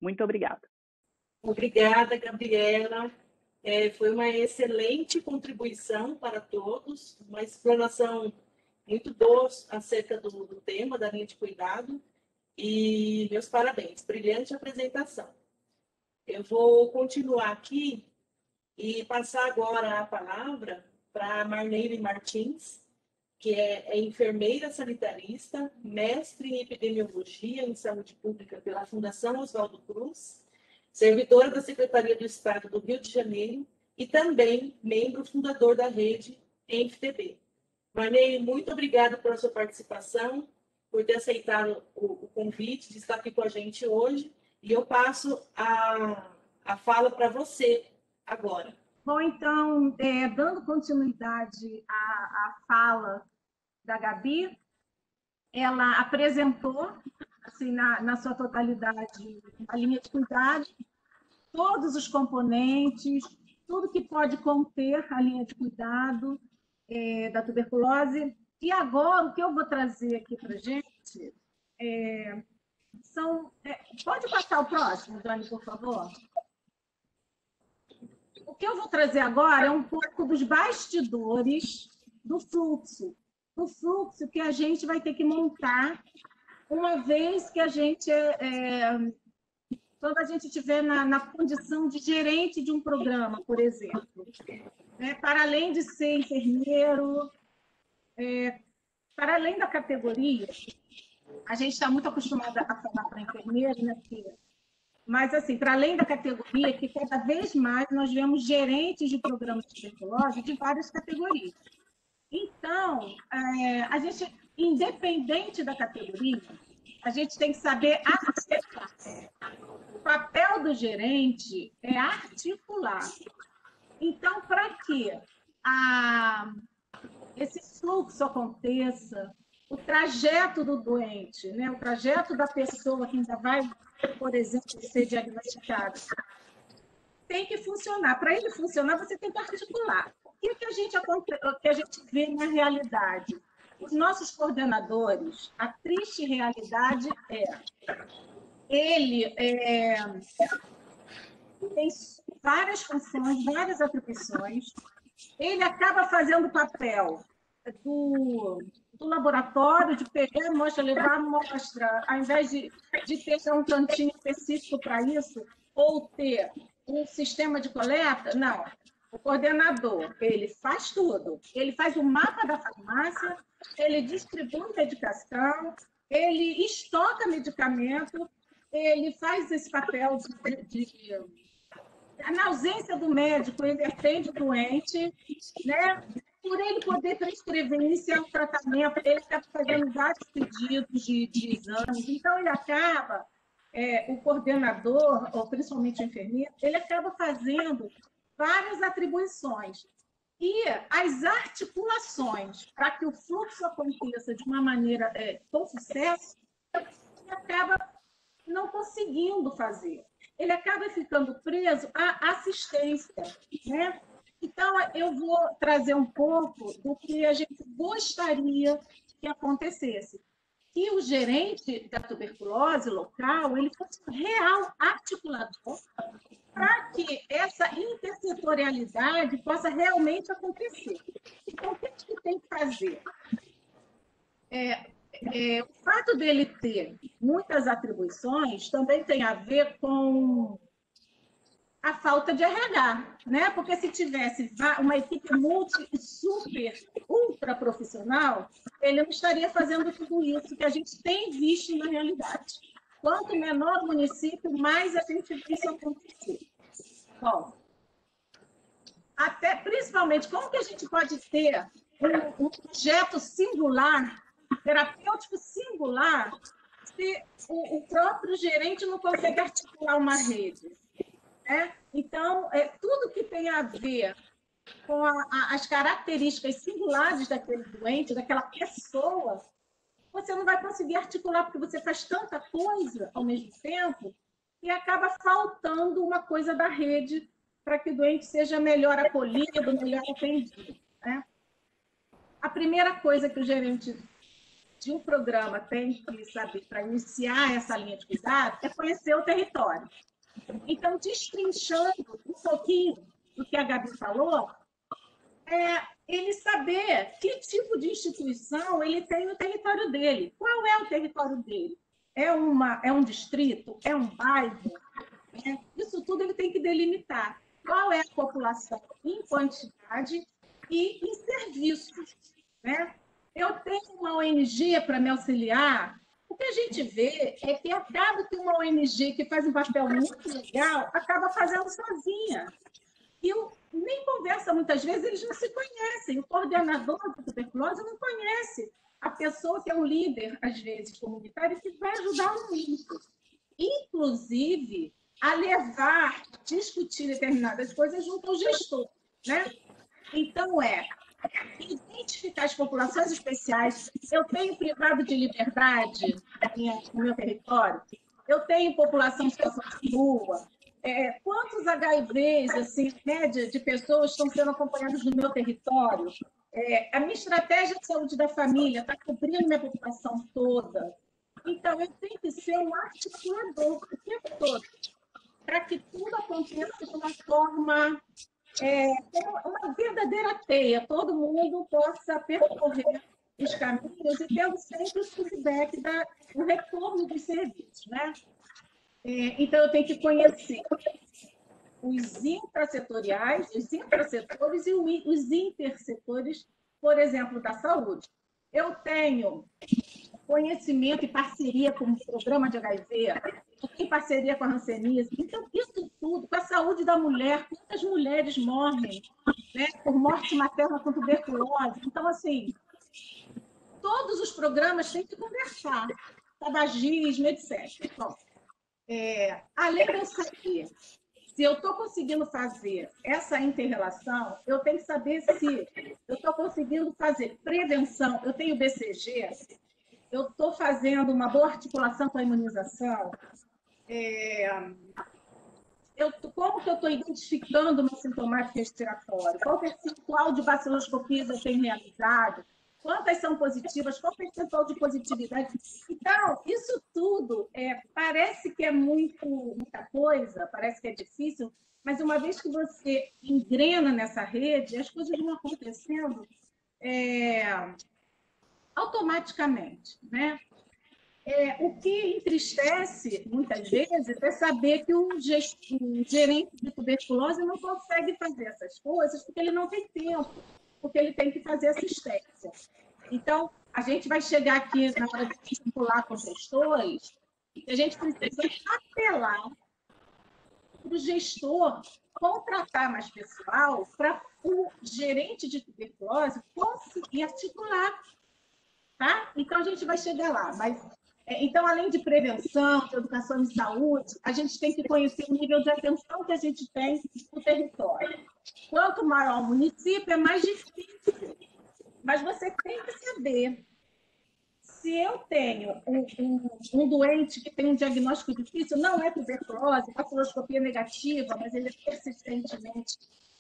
Muito obrigada. Obrigada, Gabriela. Foi uma excelente contribuição para todos, uma explanação muito boa acerca do tema da linha de cuidado, e meus parabéns, brilhante apresentação. Eu vou continuar aqui e passar agora a palavra para Marlene Martins, que é enfermeira sanitarista, mestre em epidemiologia em saúde pública pela Fundação Oswaldo Cruz, servidora da Secretaria do Estado do Rio de Janeiro e também membro fundador da rede ENFTB. Marlene, muito obrigada pela sua participação, por ter aceitado o convite de estar aqui com a gente hoje, e eu passo a fala para você agora. Bom, então, dando continuidade à fala da Gabi, ela apresentou assim, na sua totalidade, a linha de cuidado, todos os componentes, tudo que pode conter a linha de cuidado da tuberculose. E agora, o que eu vou trazer aqui para a gente são... pode passar o próximo, Dani, por favor? O que eu vou trazer agora é um pouco dos bastidores do fluxo que a gente vai ter que montar uma vez que a gente quando a gente estiver na condição de gerente de um programa, por exemplo, né? Para além de ser enfermeiro, para além da categoria, a gente está muito acostumada a falar para enfermeiro, né? Mas, assim, para além da categoria, que cada vez mais nós vemos gerentes de programas de tuberculose de várias categorias. Então, a gente, independente da categoria, a gente tem que saber articular. O papel do gerente é articular. Então, para que esse fluxo aconteça, o trajeto do doente, né? O trajeto da pessoa que ainda vai, por exemplo, ser diagnosticada, tem que funcionar. Para ele funcionar, você tem que articular. O que a gente vê na realidade? Os nossos coordenadores, a triste realidade ele tem várias funções, várias atribuições, ele acaba fazendo o papel do laboratório, de pegar a amostra, levar a amostra, ao invés de ter um cantinho específico para isso, ou ter um sistema de coleta, não. O coordenador, ele faz tudo. Ele faz o mapa da farmácia, ele distribui medicação, ele estoca medicamento, ele faz esse papel na ausência do médico, ele atende o doente, né? Por ele poder prescrever, iniciar o tratamento, ele está fazendo vários pedidos de exames. Então, ele acaba, o coordenador, ou principalmente o enfermeiro, ele acaba fazendo várias atribuições. E as articulações para que o fluxo aconteça de uma maneira com sucesso, ele acaba não conseguindo fazer. Ele acaba ficando preso à assistência, né? Então, eu vou trazer um pouco do que a gente gostaria que acontecesse. Que o gerente da tuberculose local, ele fosse um real articulador para que essa intersetorialidade possa realmente acontecer. Então, o que a gente tem que fazer? O fato dele ter muitas atribuições também tem a ver com a falta de RH, né? Porque se tivesse uma equipe super, ultra profissional, ele não estaria fazendo tudo isso que a gente tem visto na realidade. Quanto menor o município, mais a gente vê isso acontecer. Bom, principalmente, como que a gente pode ter um projeto singular, terapêutico singular, se o próprio gerente não consegue articular uma rede? Então, tudo que tem a ver com as características singulares daquele doente, daquela pessoa, você não vai conseguir articular, porque você faz tanta coisa ao mesmo tempo e acaba faltando uma coisa da rede para que o doente seja melhor acolhido, melhor atendido, né? A primeira coisa que o gerente de um programa tem que saber para iniciar essa linha de cuidado é conhecer o território. Então, destrinchando um pouquinho do que a Gabi falou, ele saber que tipo de instituição ele tem no território dele. Qual é o território dele? É um distrito? É um bairro? Isso tudo ele tem que delimitar. Qual é a população em quantidade e em serviços, né? Eu tenho uma ONG para me auxiliar. O que a gente vê é que acaba que uma ONG que faz um papel muito legal acaba fazendo sozinha. E nem conversa muitas vezes, eles não se conhecem. O coordenador da tuberculose não conhece a pessoa que é o líder, às vezes, comunitário, que vai ajudar muito. Inclusive, a levar, discutir determinadas coisas junto ao gestor, né? Então, identificar as populações especiais. Eu tenho privado de liberdade no meu território, eu tenho população em situação de rua, quantos HIVs assim, né, de pessoas estão sendo acompanhadas no meu território? A minha estratégia de saúde da família está cobrindo minha população toda. Então, eu tenho que ser um articulador o tempo todo, para que tudo aconteça de uma forma, uma verdadeira teia, todo mundo possa percorrer os caminhos e tendo sempre o feedback do retorno dos serviços, né? Então, eu tenho que conhecer os intrasetoriais, os intrasetores e os intersetores, por exemplo, da saúde. Eu tenho conhecimento e parceria com o programa de HIV, eu tenho parceria com a hanseníase. Então, isso tudo, com a saúde da mulher, quantas mulheres morrem, né, por morte materna com tuberculose. Então, assim, todos os programas têm que conversar, tabagismo, etc. Bom, além de eu saber se eu estou conseguindo fazer essa inter-relação, eu tenho que saber se eu estou conseguindo fazer prevenção. Eu tenho BCG, eu estou fazendo uma boa articulação com a imunização, como que eu estou identificando o meu sintomático respiratório, qual percentual de baciloscopias eu tenho realizado, quantas são positivas, qual percentual de positividade. Então, isso tudo parece que é muita coisa, parece que é difícil, mas uma vez que você engrena nessa rede, as coisas vão acontecendo automaticamente, né? O que entristece, muitas vezes, é saber que o gerente de tuberculose não consegue fazer essas coisas porque ele não tem tempo, porque ele tem que fazer assistência. Então, a gente vai chegar aqui na hora de articular com gestores, e a gente precisa apelar para o gestor contratar mais pessoal para o gerente de tuberculose conseguir articular. Tá? Então, a gente vai chegar lá. Mas, então, além de prevenção, de educação em saúde, a gente tem que conhecer o nível de atenção que a gente tem no território. Quanto maior o município, é mais difícil. Mas você tem que saber se eu tenho um doente que tem um diagnóstico difícil, não é tuberculose, baciloscopia negativa, mas ele é persistentemente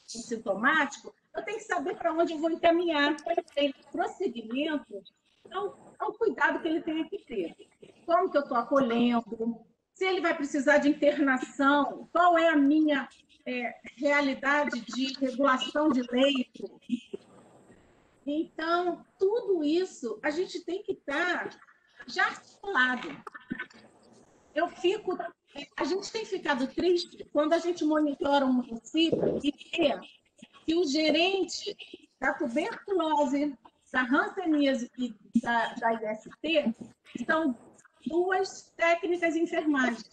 sintomático, eu tenho que saber para onde eu vou encaminhar esse prosseguimento ao cuidado que ele tem que ter. Como que eu estou acolhendo, se ele vai precisar de internação, qual é a minha realidade de regulação de leito. Então, tudo isso a gente tem que estar já articulado. A gente tem ficado triste quando a gente monitora um município e vê que o gerente da tuberculose, da hanseníase e da IST são duas técnicas de enfermagem.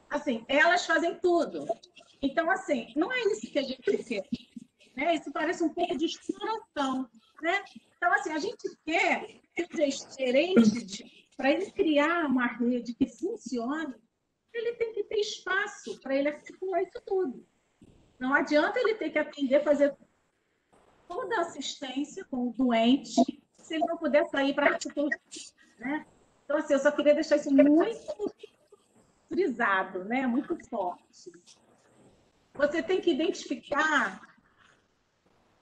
Assim, elas fazem tudo. Então, assim, não é isso que a gente quer. Né? Isso parece um pouco de exploração. Né? Então, assim, a gente quer que o gerente, para ele criar uma rede que funcione, ele tem que ter espaço para ele articular isso tudo. Não adianta ele ter que atender, fazer toda a assistência com o doente, se ele não puder sair para articular. Né? Então, assim, eu só queria deixar isso muito frisado, né? Muito forte. Você tem que identificar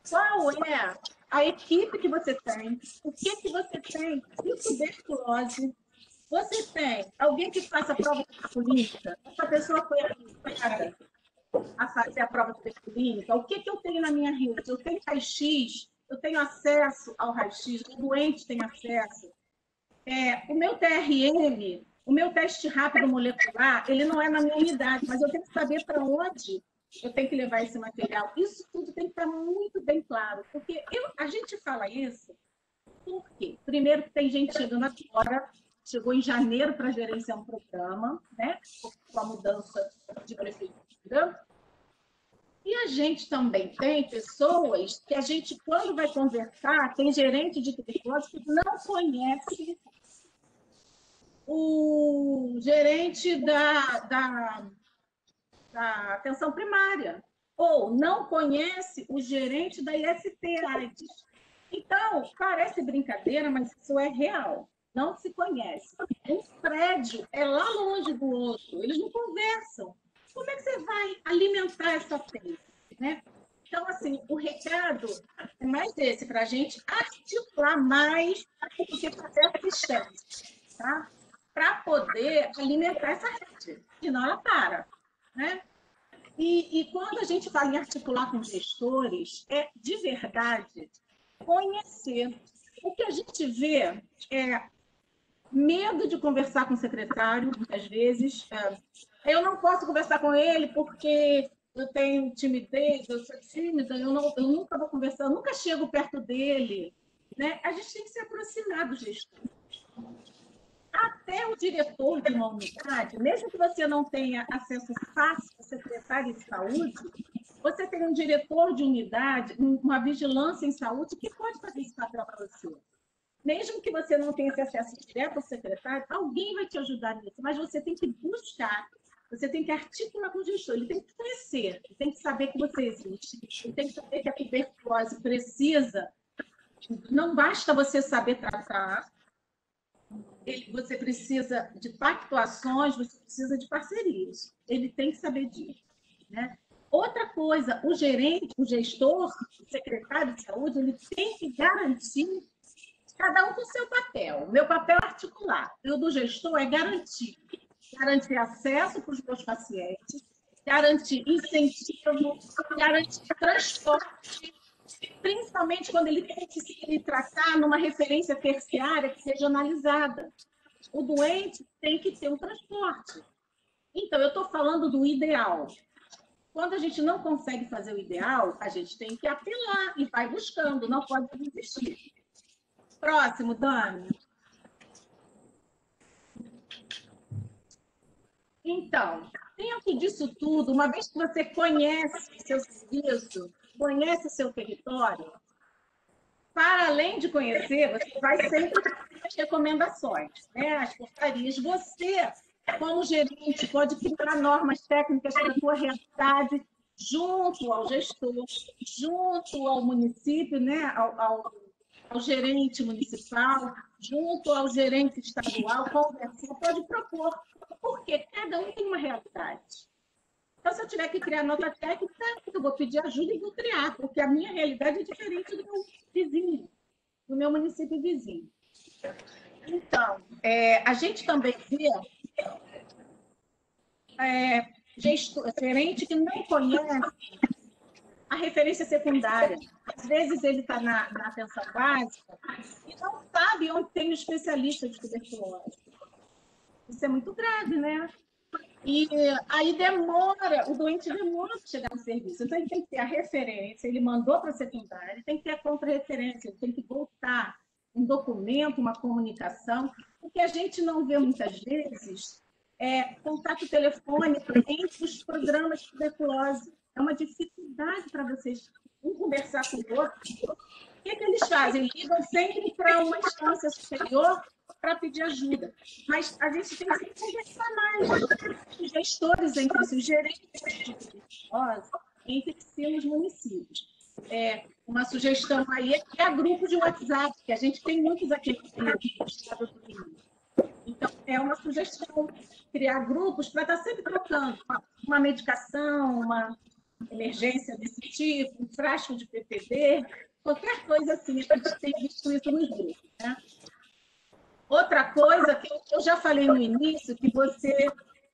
qual é a equipe que você tem, o que você tem de tuberculose. Você tem alguém que faça a prova clínica? Essa pessoa foi habilitada a fazer a prova clínica? O que eu tenho na minha rede? Eu tenho raio-x, eu tenho acesso ao raio-x, o doente tem acesso. O meu TRM, o meu teste rápido molecular, ele não é na minha unidade, mas eu tenho que saber para onde eu tenho que levar esse material. Isso tudo tem que estar muito bem claro, porque a gente fala isso porque, primeiro, tem gente chegando agora, chegou em janeiro para gerenciar um programa, né, com a mudança de prefeitura. E a gente também tem pessoas que a gente, quando vai conversar, tem gerente de tuberculose que não conhece o gerente da atenção primária. ou não conhece o gerente da IST-AIDS. Então, parece brincadeira, mas isso é real. Não se conhece. Um prédio é lá longe do outro, eles não conversam. Como é que você vai alimentar essa tese, né? Então, assim, o recado é mais esse, para a gente articular mais do que fazer assistência, tá? Para poder alimentar essa rede, senão ela para, né? E quando a gente fala em articular com gestores, é de verdade conhecer. O que a gente vê é medo de conversar com o secretário, muitas vezes. Eu não posso conversar com ele porque eu tenho timidez, eu sou tímida, eu nunca vou conversar, eu nunca chego perto dele. Né? A gente tem que se aproximar do gestor. Até o diretor de uma unidade, mesmo que você não tenha acesso fácil ao secretário de saúde, você tem um diretor de unidade, uma vigilância em saúde, que pode fazer esse papel para você. Mesmo que você não tenha esse acesso direto ao secretário, alguém vai te ajudar nisso, mas você tem que buscar, você tem que articular com o gestor, ele tem que conhecer, ele tem que saber que você existe, ele tem que saber que a tuberculose precisa, não basta você saber tratar, você precisa de pactuações, você precisa de parcerias, ele tem que saber disso, né? Outra coisa, o gerente, o gestor, o secretário de saúde, ele tem que garantir, cada um com o seu papel. O meu papel é articular, e o do gestor é garantir acesso para os meus pacientes, garantir incentivo, garantir transporte, principalmente quando ele tem que se tratar numa referência terciária que seja analisada. O doente tem que ter um transporte. Então, eu estou falando do ideal. Quando a gente não consegue fazer o ideal, a gente tem que apelar e vai buscando, não pode desistir. Próximo, Dani. Então, dentro disso tudo, uma vez que você conhece o seu serviço, conhece o seu território, para além de conhecer, você vai sempre ter as recomendações, né? As portarias. Você, como gerente, pode criar normas técnicas para a sua realidade, junto ao gestor, junto ao município, né? ao gerente municipal, junto ao gerente estadual, conversar, pode propor, porque cada um tem uma realidade. Então, se eu tiver que criar nota técnica, eu vou pedir ajuda e vou criar, porque a minha realidade é diferente do meu vizinho, do meu município vizinho. Então, a gente também vê gerente que não conhece a referência secundária. Às vezes ele está na atenção básica e não sabe onde tem o especialista de tuberculose. Isso é muito grave, né? E aí o doente demora para chegar no serviço. Então, ele tem que ter a referência, ele mandou para a secundária, ele tem que ter a contra-referência, ele tem que voltar um documento, uma comunicação. O que a gente não vê muitas vezes é contato telefônico entre os programas de tuberculose. É uma dificuldade para vocês conversar com o outro. O que eles fazem? Ligam sempre para uma instância superior para pedir ajuda. Mas a gente tem que conversar mais. Os gestores entre si, os gerentes de tuberculose entre si nos municípios. Uma sugestão aí é grupo de WhatsApp, que a gente tem muitos aqui no estado do Rio. Então, é uma sugestão criar grupos para estar sempre trocando uma medicação, uma emergência desse tipo, um frasco de PPD, qualquer coisa assim. A gente tem visto isso nos grupos, né? Outra coisa que eu já falei no início, que você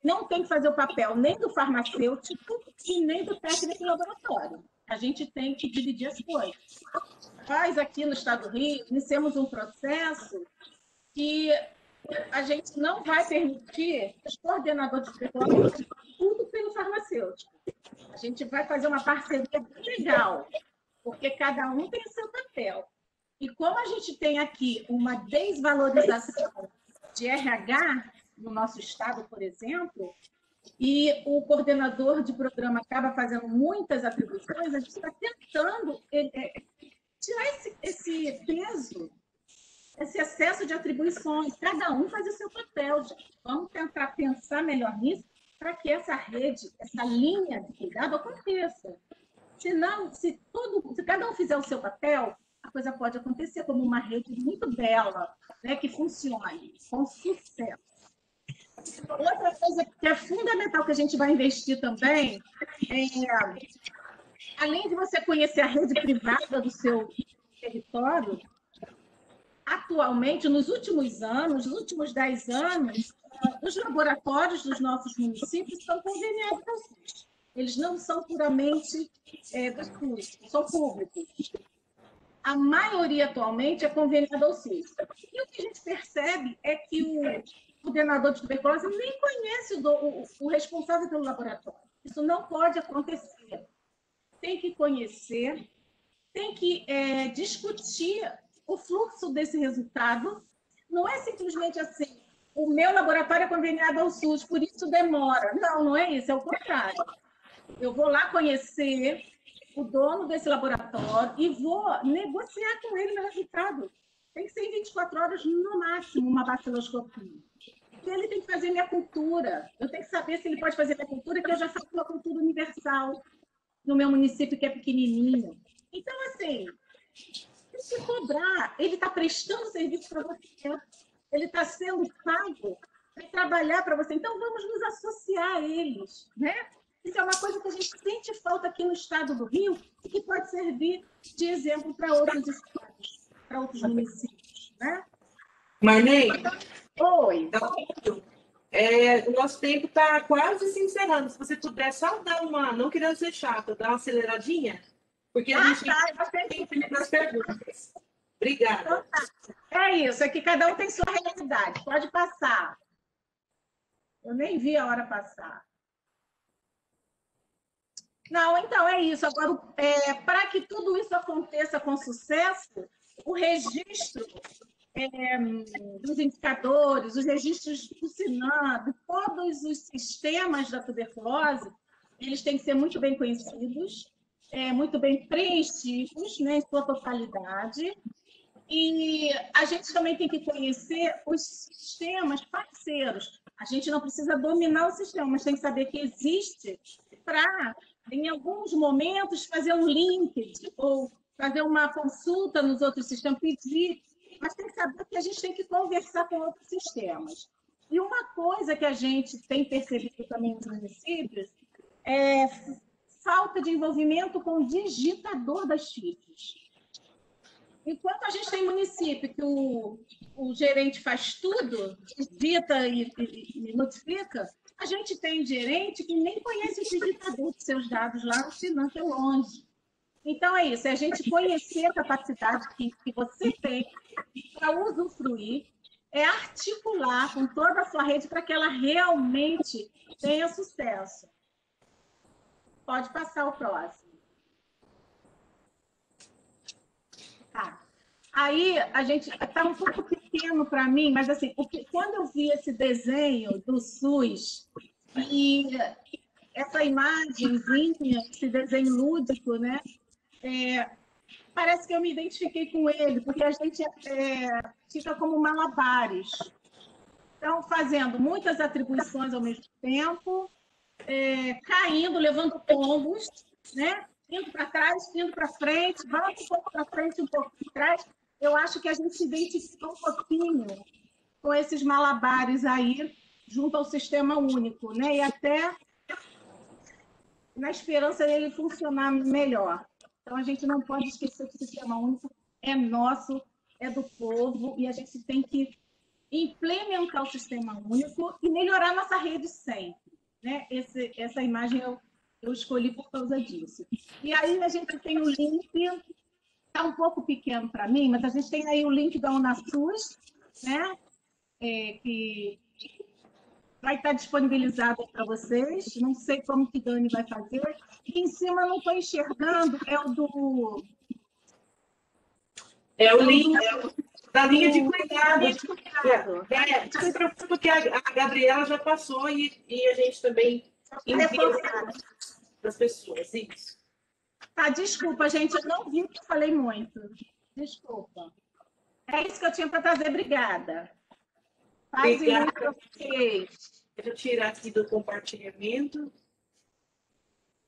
não tem que fazer o papel nem do farmacêutico e nem do técnico em laboratório. A gente tem que dividir as coisas. Nós, aqui no Estado do Rio, iniciamos um processo que a gente não vai permitir que os coordenadores de tuberculose tudo pelo farmacêutico. A gente vai fazer uma parceria legal, porque cada um tem o seu papel. E como a gente tem aqui uma desvalorização de RH no nosso estado, por exemplo, e o coordenador de programa acaba fazendo muitas atribuições, a gente está tentando tirar esse peso, esse excesso de atribuições. Cada um faz o seu papel, gente. Vamos tentar pensar melhor nisso para que essa rede, essa linha de cuidado aconteça. Se cada um fizer o seu papel, a coisa pode acontecer como uma rede muito bela, né, que funcione com sucesso. Outra coisa que é fundamental que a gente vai investir também além de você conhecer a rede privada do seu território, atualmente, nos últimos anos, nos últimos 10 anos, os laboratórios dos nossos municípios são conveniados ao SUS. Eles não são puramente do SUS, são públicos. A maioria, atualmente, é conveniada ao SUS. E o que a gente percebe é que o coordenador de tuberculose nem conhece o responsável pelo laboratório. Isso não pode acontecer. Tem que conhecer, tem que discutir o fluxo desse resultado. Não é simplesmente assim, o meu laboratório é conveniado ao SUS, por isso demora. Não, não é isso, é o contrário. Eu vou lá conhecer o dono desse laboratório e vou negociar com ele meu resultado. Tem que ser em 24 horas, no máximo, uma baciloscopia. E ele tem que fazer minha cultura. Eu tenho que saber se ele pode fazer minha cultura, que eu já faço uma cultura universal no meu município, que é pequenininho. Então, assim, se cobrar, ele está prestando serviço para você, ele está sendo pago para trabalhar para você. Então, vamos nos associar a eles, né? Isso é uma coisa que a gente sente falta aqui no estado do Rio e que pode servir de exemplo para outros estados, para outros municípios, né? Marney? Oi. O nosso tempo está quase se encerrando. Se você puder só dar uma, não querendo ser chata, dar uma aceleradinha, porque a gente tem tempo para as perguntas. Obrigada. É isso, é que cada um tem sua realidade. Pode passar. Eu nem vi a hora passar. Não, então é isso. Agora, para que tudo isso aconteça com sucesso, o registro dos indicadores, os registros do SINAM, de todos os sistemas da tuberculose, eles têm que ser muito bem conhecidos, muito bem preenchidos, né, em sua totalidade. E a gente também tem que conhecer os sistemas parceiros. A gente não precisa dominar o sistema, mas tem que saber que existe para, em alguns momentos, fazer um link ou fazer uma consulta nos outros sistemas, pedir, mas tem que saber que a gente tem que conversar com outros sistemas. E uma coisa que a gente tem percebido também nos municípios é falta de envolvimento com o digitador das fichas. Enquanto a gente tem município que o gerente faz tudo, digita e notifica, a gente tem gerente que nem conhece o digitador dos seus dados lá no SINAM, que é longe. Então, é isso, é a gente conhecer a capacidade que você tem para usufruir, é articular com toda a sua rede para que ela realmente tenha sucesso. Pode passar o próximo. Tá. Aí, a gente está um pouco pequeno para mim, mas assim, quando eu vi esse desenho do SUS e essa imagenzinha, esse desenho lúdico, né? Parece que eu me identifiquei com ele, porque a gente fica como malabares. Então, fazendo muitas atribuições ao mesmo tempo, caindo, levando tombos, né? Indo para trás, indo para frente, volta um pouco para frente, um pouco para trás. Eu acho que a gente se identifica um pouquinho com esses malabares aí, junto ao sistema único, né? E até na esperança dele funcionar melhor. Então, a gente não pode esquecer que o sistema único é nosso, é do povo, e a gente tem que implementar o sistema único e melhorar a nossa rede sempre, né? Essa imagem eu escolhi por causa disso. E aí a gente tem o link, está um pouco pequeno para mim, mas a gente tem aí o link da UNASUS, né? Que vai estar disponibilizado para vocês. Não sei como que Dani vai fazer. E em cima eu não estou enxergando, é o do... É o link da linha de cuidado. Não se preocupe que a Gabriela já passou e a gente também envia para as pessoas. Isso. Tá, desculpa, gente, eu não vi que eu falei muito. Desculpa. É isso que eu tinha para trazer. Obrigada. Paz e luz para vocês. Deixa eu tirar aqui do compartilhamento.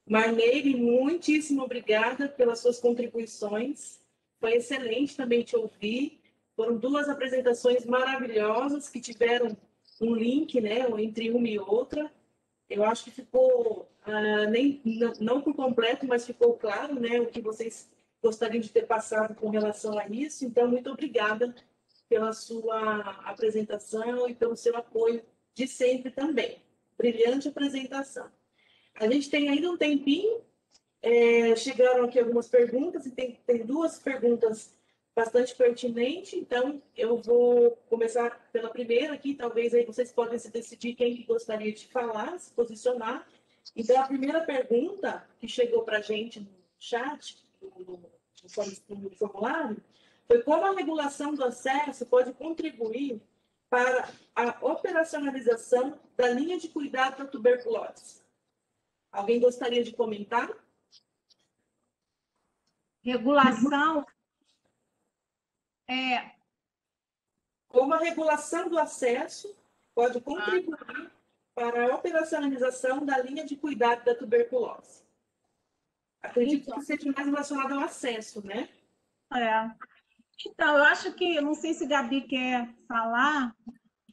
Marneire, muitíssimo obrigada pelas suas contribuições. Foi excelente também te ouvir. Foram 2 apresentações maravilhosas que tiveram um link, né, entre uma e outra. Eu acho que ficou, não por completo, mas ficou claro, né, o que vocês gostariam de ter passado com relação a isso. Então, muito obrigada pela sua apresentação e pelo seu apoio de sempre também. Brilhante apresentação. A gente tem ainda um tempinho, chegaram aqui algumas perguntas, e tem 2 perguntas bastante pertinentes, então eu vou começar pela primeira aqui, talvez aí vocês podem se decidir quem que gostaria de falar, se posicionar. Então, a primeira pergunta que chegou para a gente no chat, no formulário, foi como a regulação do acesso pode contribuir para a operacionalização da linha de cuidado da tuberculose. Alguém gostaria de comentar? Regulação Como a regulação do acesso pode contribuir para a operacionalização da linha de cuidado da tuberculose. Acredito que seja mais relacionado ao acesso, né? Então, eu acho que, não sei se Gabi quer falar,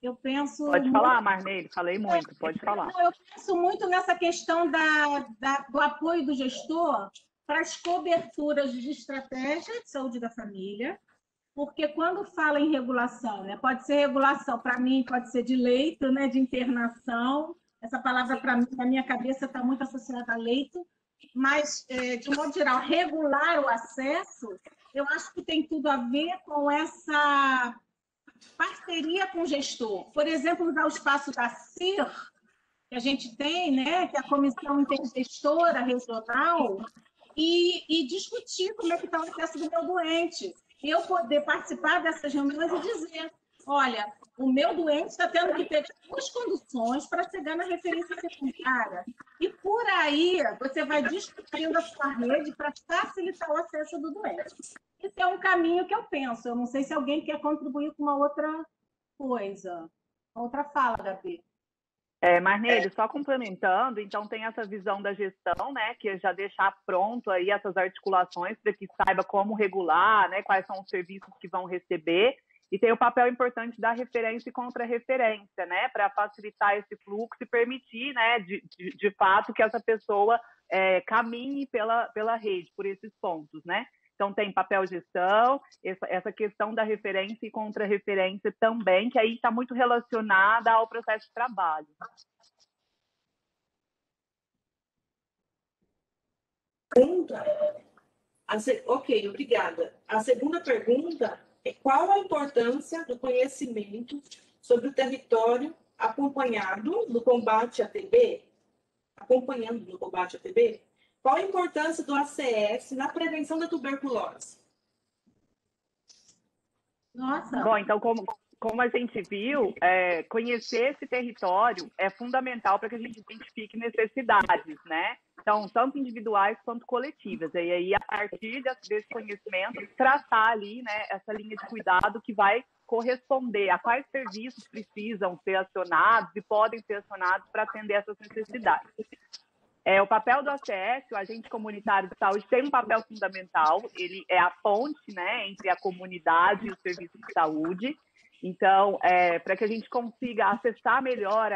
eu penso... Pode falar, Marneire, falei muito, pode falar. Eu penso muito nessa questão do apoio do gestor para as coberturas de estratégia de saúde da família, porque quando fala em regulação, né, pode ser regulação, para mim, pode ser de leito, né, de internação, essa palavra, para mim, na minha cabeça, está muito associada a leito, mas, de um modo geral, regular o acesso, eu acho que tem tudo a ver com essa parceria com o gestor. Por exemplo, usar o espaço da CIR, que a gente tem, né, que é a Comissão Intergestora Regional, e discutir como é que está o acesso do meu doente. E eu poder participar dessas reuniões e dizer, olha, o meu doente está tendo que ter 2 condições para chegar na referência secundária. E por aí você vai discutindo a sua rede para facilitar o acesso do doente. Esse é um caminho que eu penso. Eu não sei se alguém quer contribuir com uma outra coisa. Outra fala, Gabi. Marneire, só complementando, então tem essa visão da gestão, né, que é já deixar pronto aí essas articulações para que saiba como regular, né, quais são os serviços que vão receber, e tem o papel importante da referência e contra-referência, né, para facilitar esse fluxo e permitir, né, de fato que essa pessoa caminhe pela rede, por esses pontos, né. Então, tem papel gestão, essa questão da referência e contra-referência também, que aí está muito relacionada ao processo de trabalho. Ok, obrigada. A segunda pergunta é qual a importância do conhecimento sobre o território acompanhando no combate à TB? Acompanhando no combate à TB? Qual a importância do ACS na prevenção da tuberculose? Nossa. Bom, então, como a gente viu, conhecer esse território é fundamental para que a gente identifique necessidades, né? Então, tanto individuais quanto coletivas. E aí, a partir desse conhecimento, traçar ali, né, essa linha de cuidado que vai corresponder a quais serviços precisam ser acionados e podem ser acionados para atender essas necessidades. O papel do ACS, o agente comunitário de saúde, tem um papel fundamental, ele é a ponte, né, entre a comunidade e o serviço de saúde. Então, para que a gente consiga acessar melhor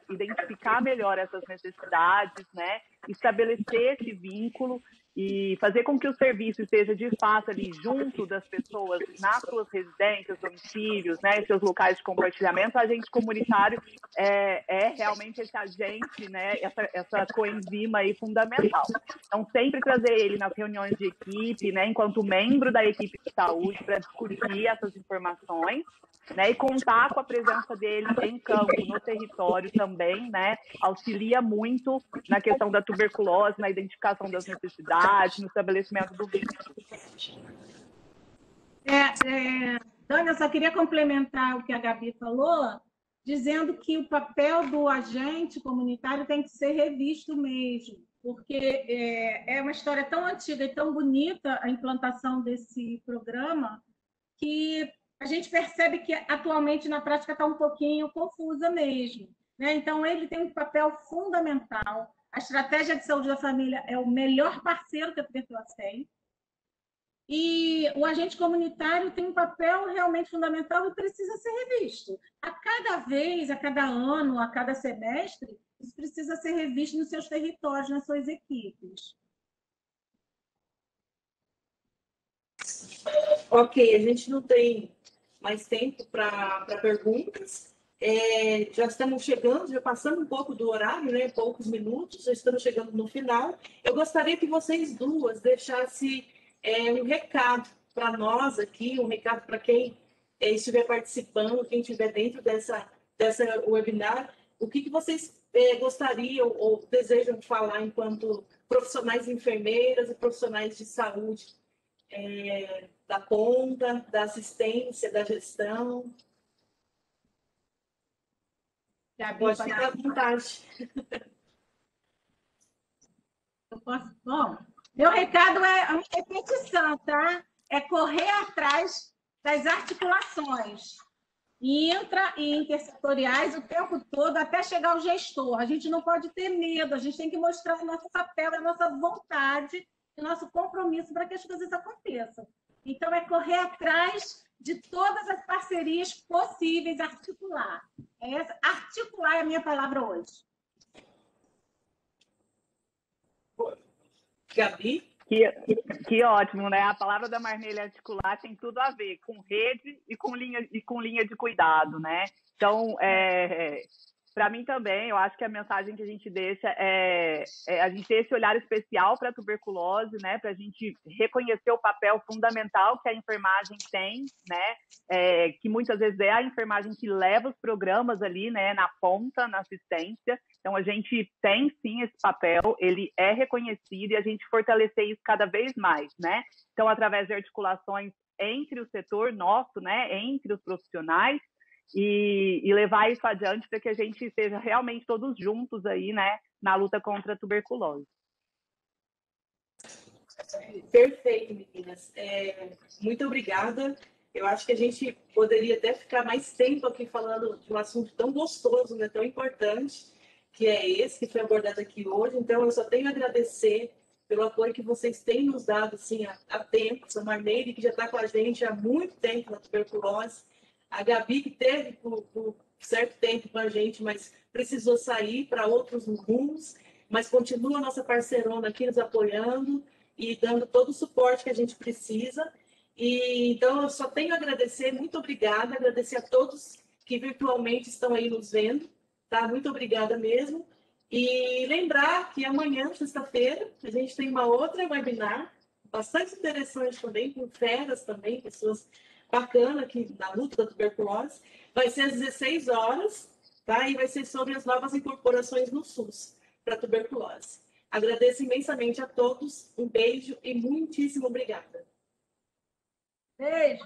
identificar melhor essas necessidades, né, estabelecer esse vínculo e fazer com que o serviço esteja de fato ali junto das pessoas nas suas residências, domicílios, né, seus locais de compartilhamento, o agente comunitário é realmente esse agente, né, essa coenzima aí fundamental. Então, sempre trazer ele nas reuniões de equipe, né, enquanto membro da equipe de saúde, para discutir essas informações, né, e contar com a presença dele em campo, no território também, né, auxilia muito na questão da tuberculose, na identificação das necessidades, no estabelecimento do vínculo. Dani, eu só queria complementar o que a Gabi falou, dizendo que o papel do agente comunitário tem que ser revisto mesmo, porque é uma história tão antiga e tão bonita a implantação desse programa, que a gente percebe que atualmente na prática está um pouquinho confusa mesmo, né? Então, ele tem um papel fundamental. A estratégia de saúde da família é o melhor parceiro que a tuberculose tem. E o agente comunitário tem um papel realmente fundamental e precisa ser revisto. A cada vez, a cada ano, a cada semestre, isso precisa ser revisto nos seus territórios, nas suas equipes. Ok, a gente não tem mais tempo para perguntas. Já estamos chegando, já passamos um pouco do horário, né? Poucos minutos, já estamos chegando no final. Eu gostaria que vocês duas deixassem um recado para nós aqui, um recado para quem estiver participando, quem estiver dentro dessa webinar. O que vocês gostariam ou desejam falar enquanto profissionais de enfermeiras e profissionais de saúde, da ponta, da assistência, da gestão? Pode ficar à vontade. Eu posso? Bom, meu recado é uma repetição, tá? É correr atrás das articulações intra e intersetoriais o tempo todo até chegar ao gestor. A gente não pode ter medo, a gente tem que mostrar o nosso papel, a nossa vontade, o nosso compromisso para que as coisas aconteçam. Então, é correr atrás de todas as parcerias possíveis, articular. Articular é a minha palavra hoje. Gabi? Que ótimo, né? A palavra da Marnele articular tem tudo a ver com rede e com linha de cuidado, né? Então, para mim também, eu acho que a mensagem que a gente deixa é a gente ter esse olhar especial para a tuberculose, né? Para a gente reconhecer o papel fundamental que a enfermagem tem, né? Que muitas vezes é a enfermagem que leva os programas ali, né? Na ponta, na assistência. Então, a gente tem, sim, esse papel, ele é reconhecido e a gente fortalecer isso cada vez mais, né? Então, através de articulações entre o setor nosso, né? Entre os profissionais, e levar isso adiante para que a gente esteja realmente todos juntos aí, né, na luta contra a tuberculose. Perfeito, meninas. Muito obrigada. Eu acho que a gente poderia até ficar mais tempo aqui falando de um assunto tão gostoso, né, tão importante, que é esse que foi abordado aqui hoje. Então, eu só tenho a agradecer pelo apoio que vocês têm nos dado assim, há tempo. A Marnele, que já está com a gente há muito tempo na tuberculose. A Gabi, que teve por certo tempo com a gente, mas precisou sair para outros rumos, mas continua a nossa parceirona aqui nos apoiando e dando todo o suporte que a gente precisa. E então, eu só tenho a agradecer, muito obrigada, agradecer a todos que virtualmente estão aí nos vendo, tá? Muito obrigada mesmo. E lembrar que amanhã, sexta-feira, a gente tem uma outra webinar, bastante interessante também, com feras também, pessoas bacanas aqui na luta da tuberculose. Vai ser às 16 horas, tá? E vai ser sobre as novas incorporações no SUS para tuberculose. Agradeço imensamente a todos, um beijo e muitíssimo obrigada. Beijo.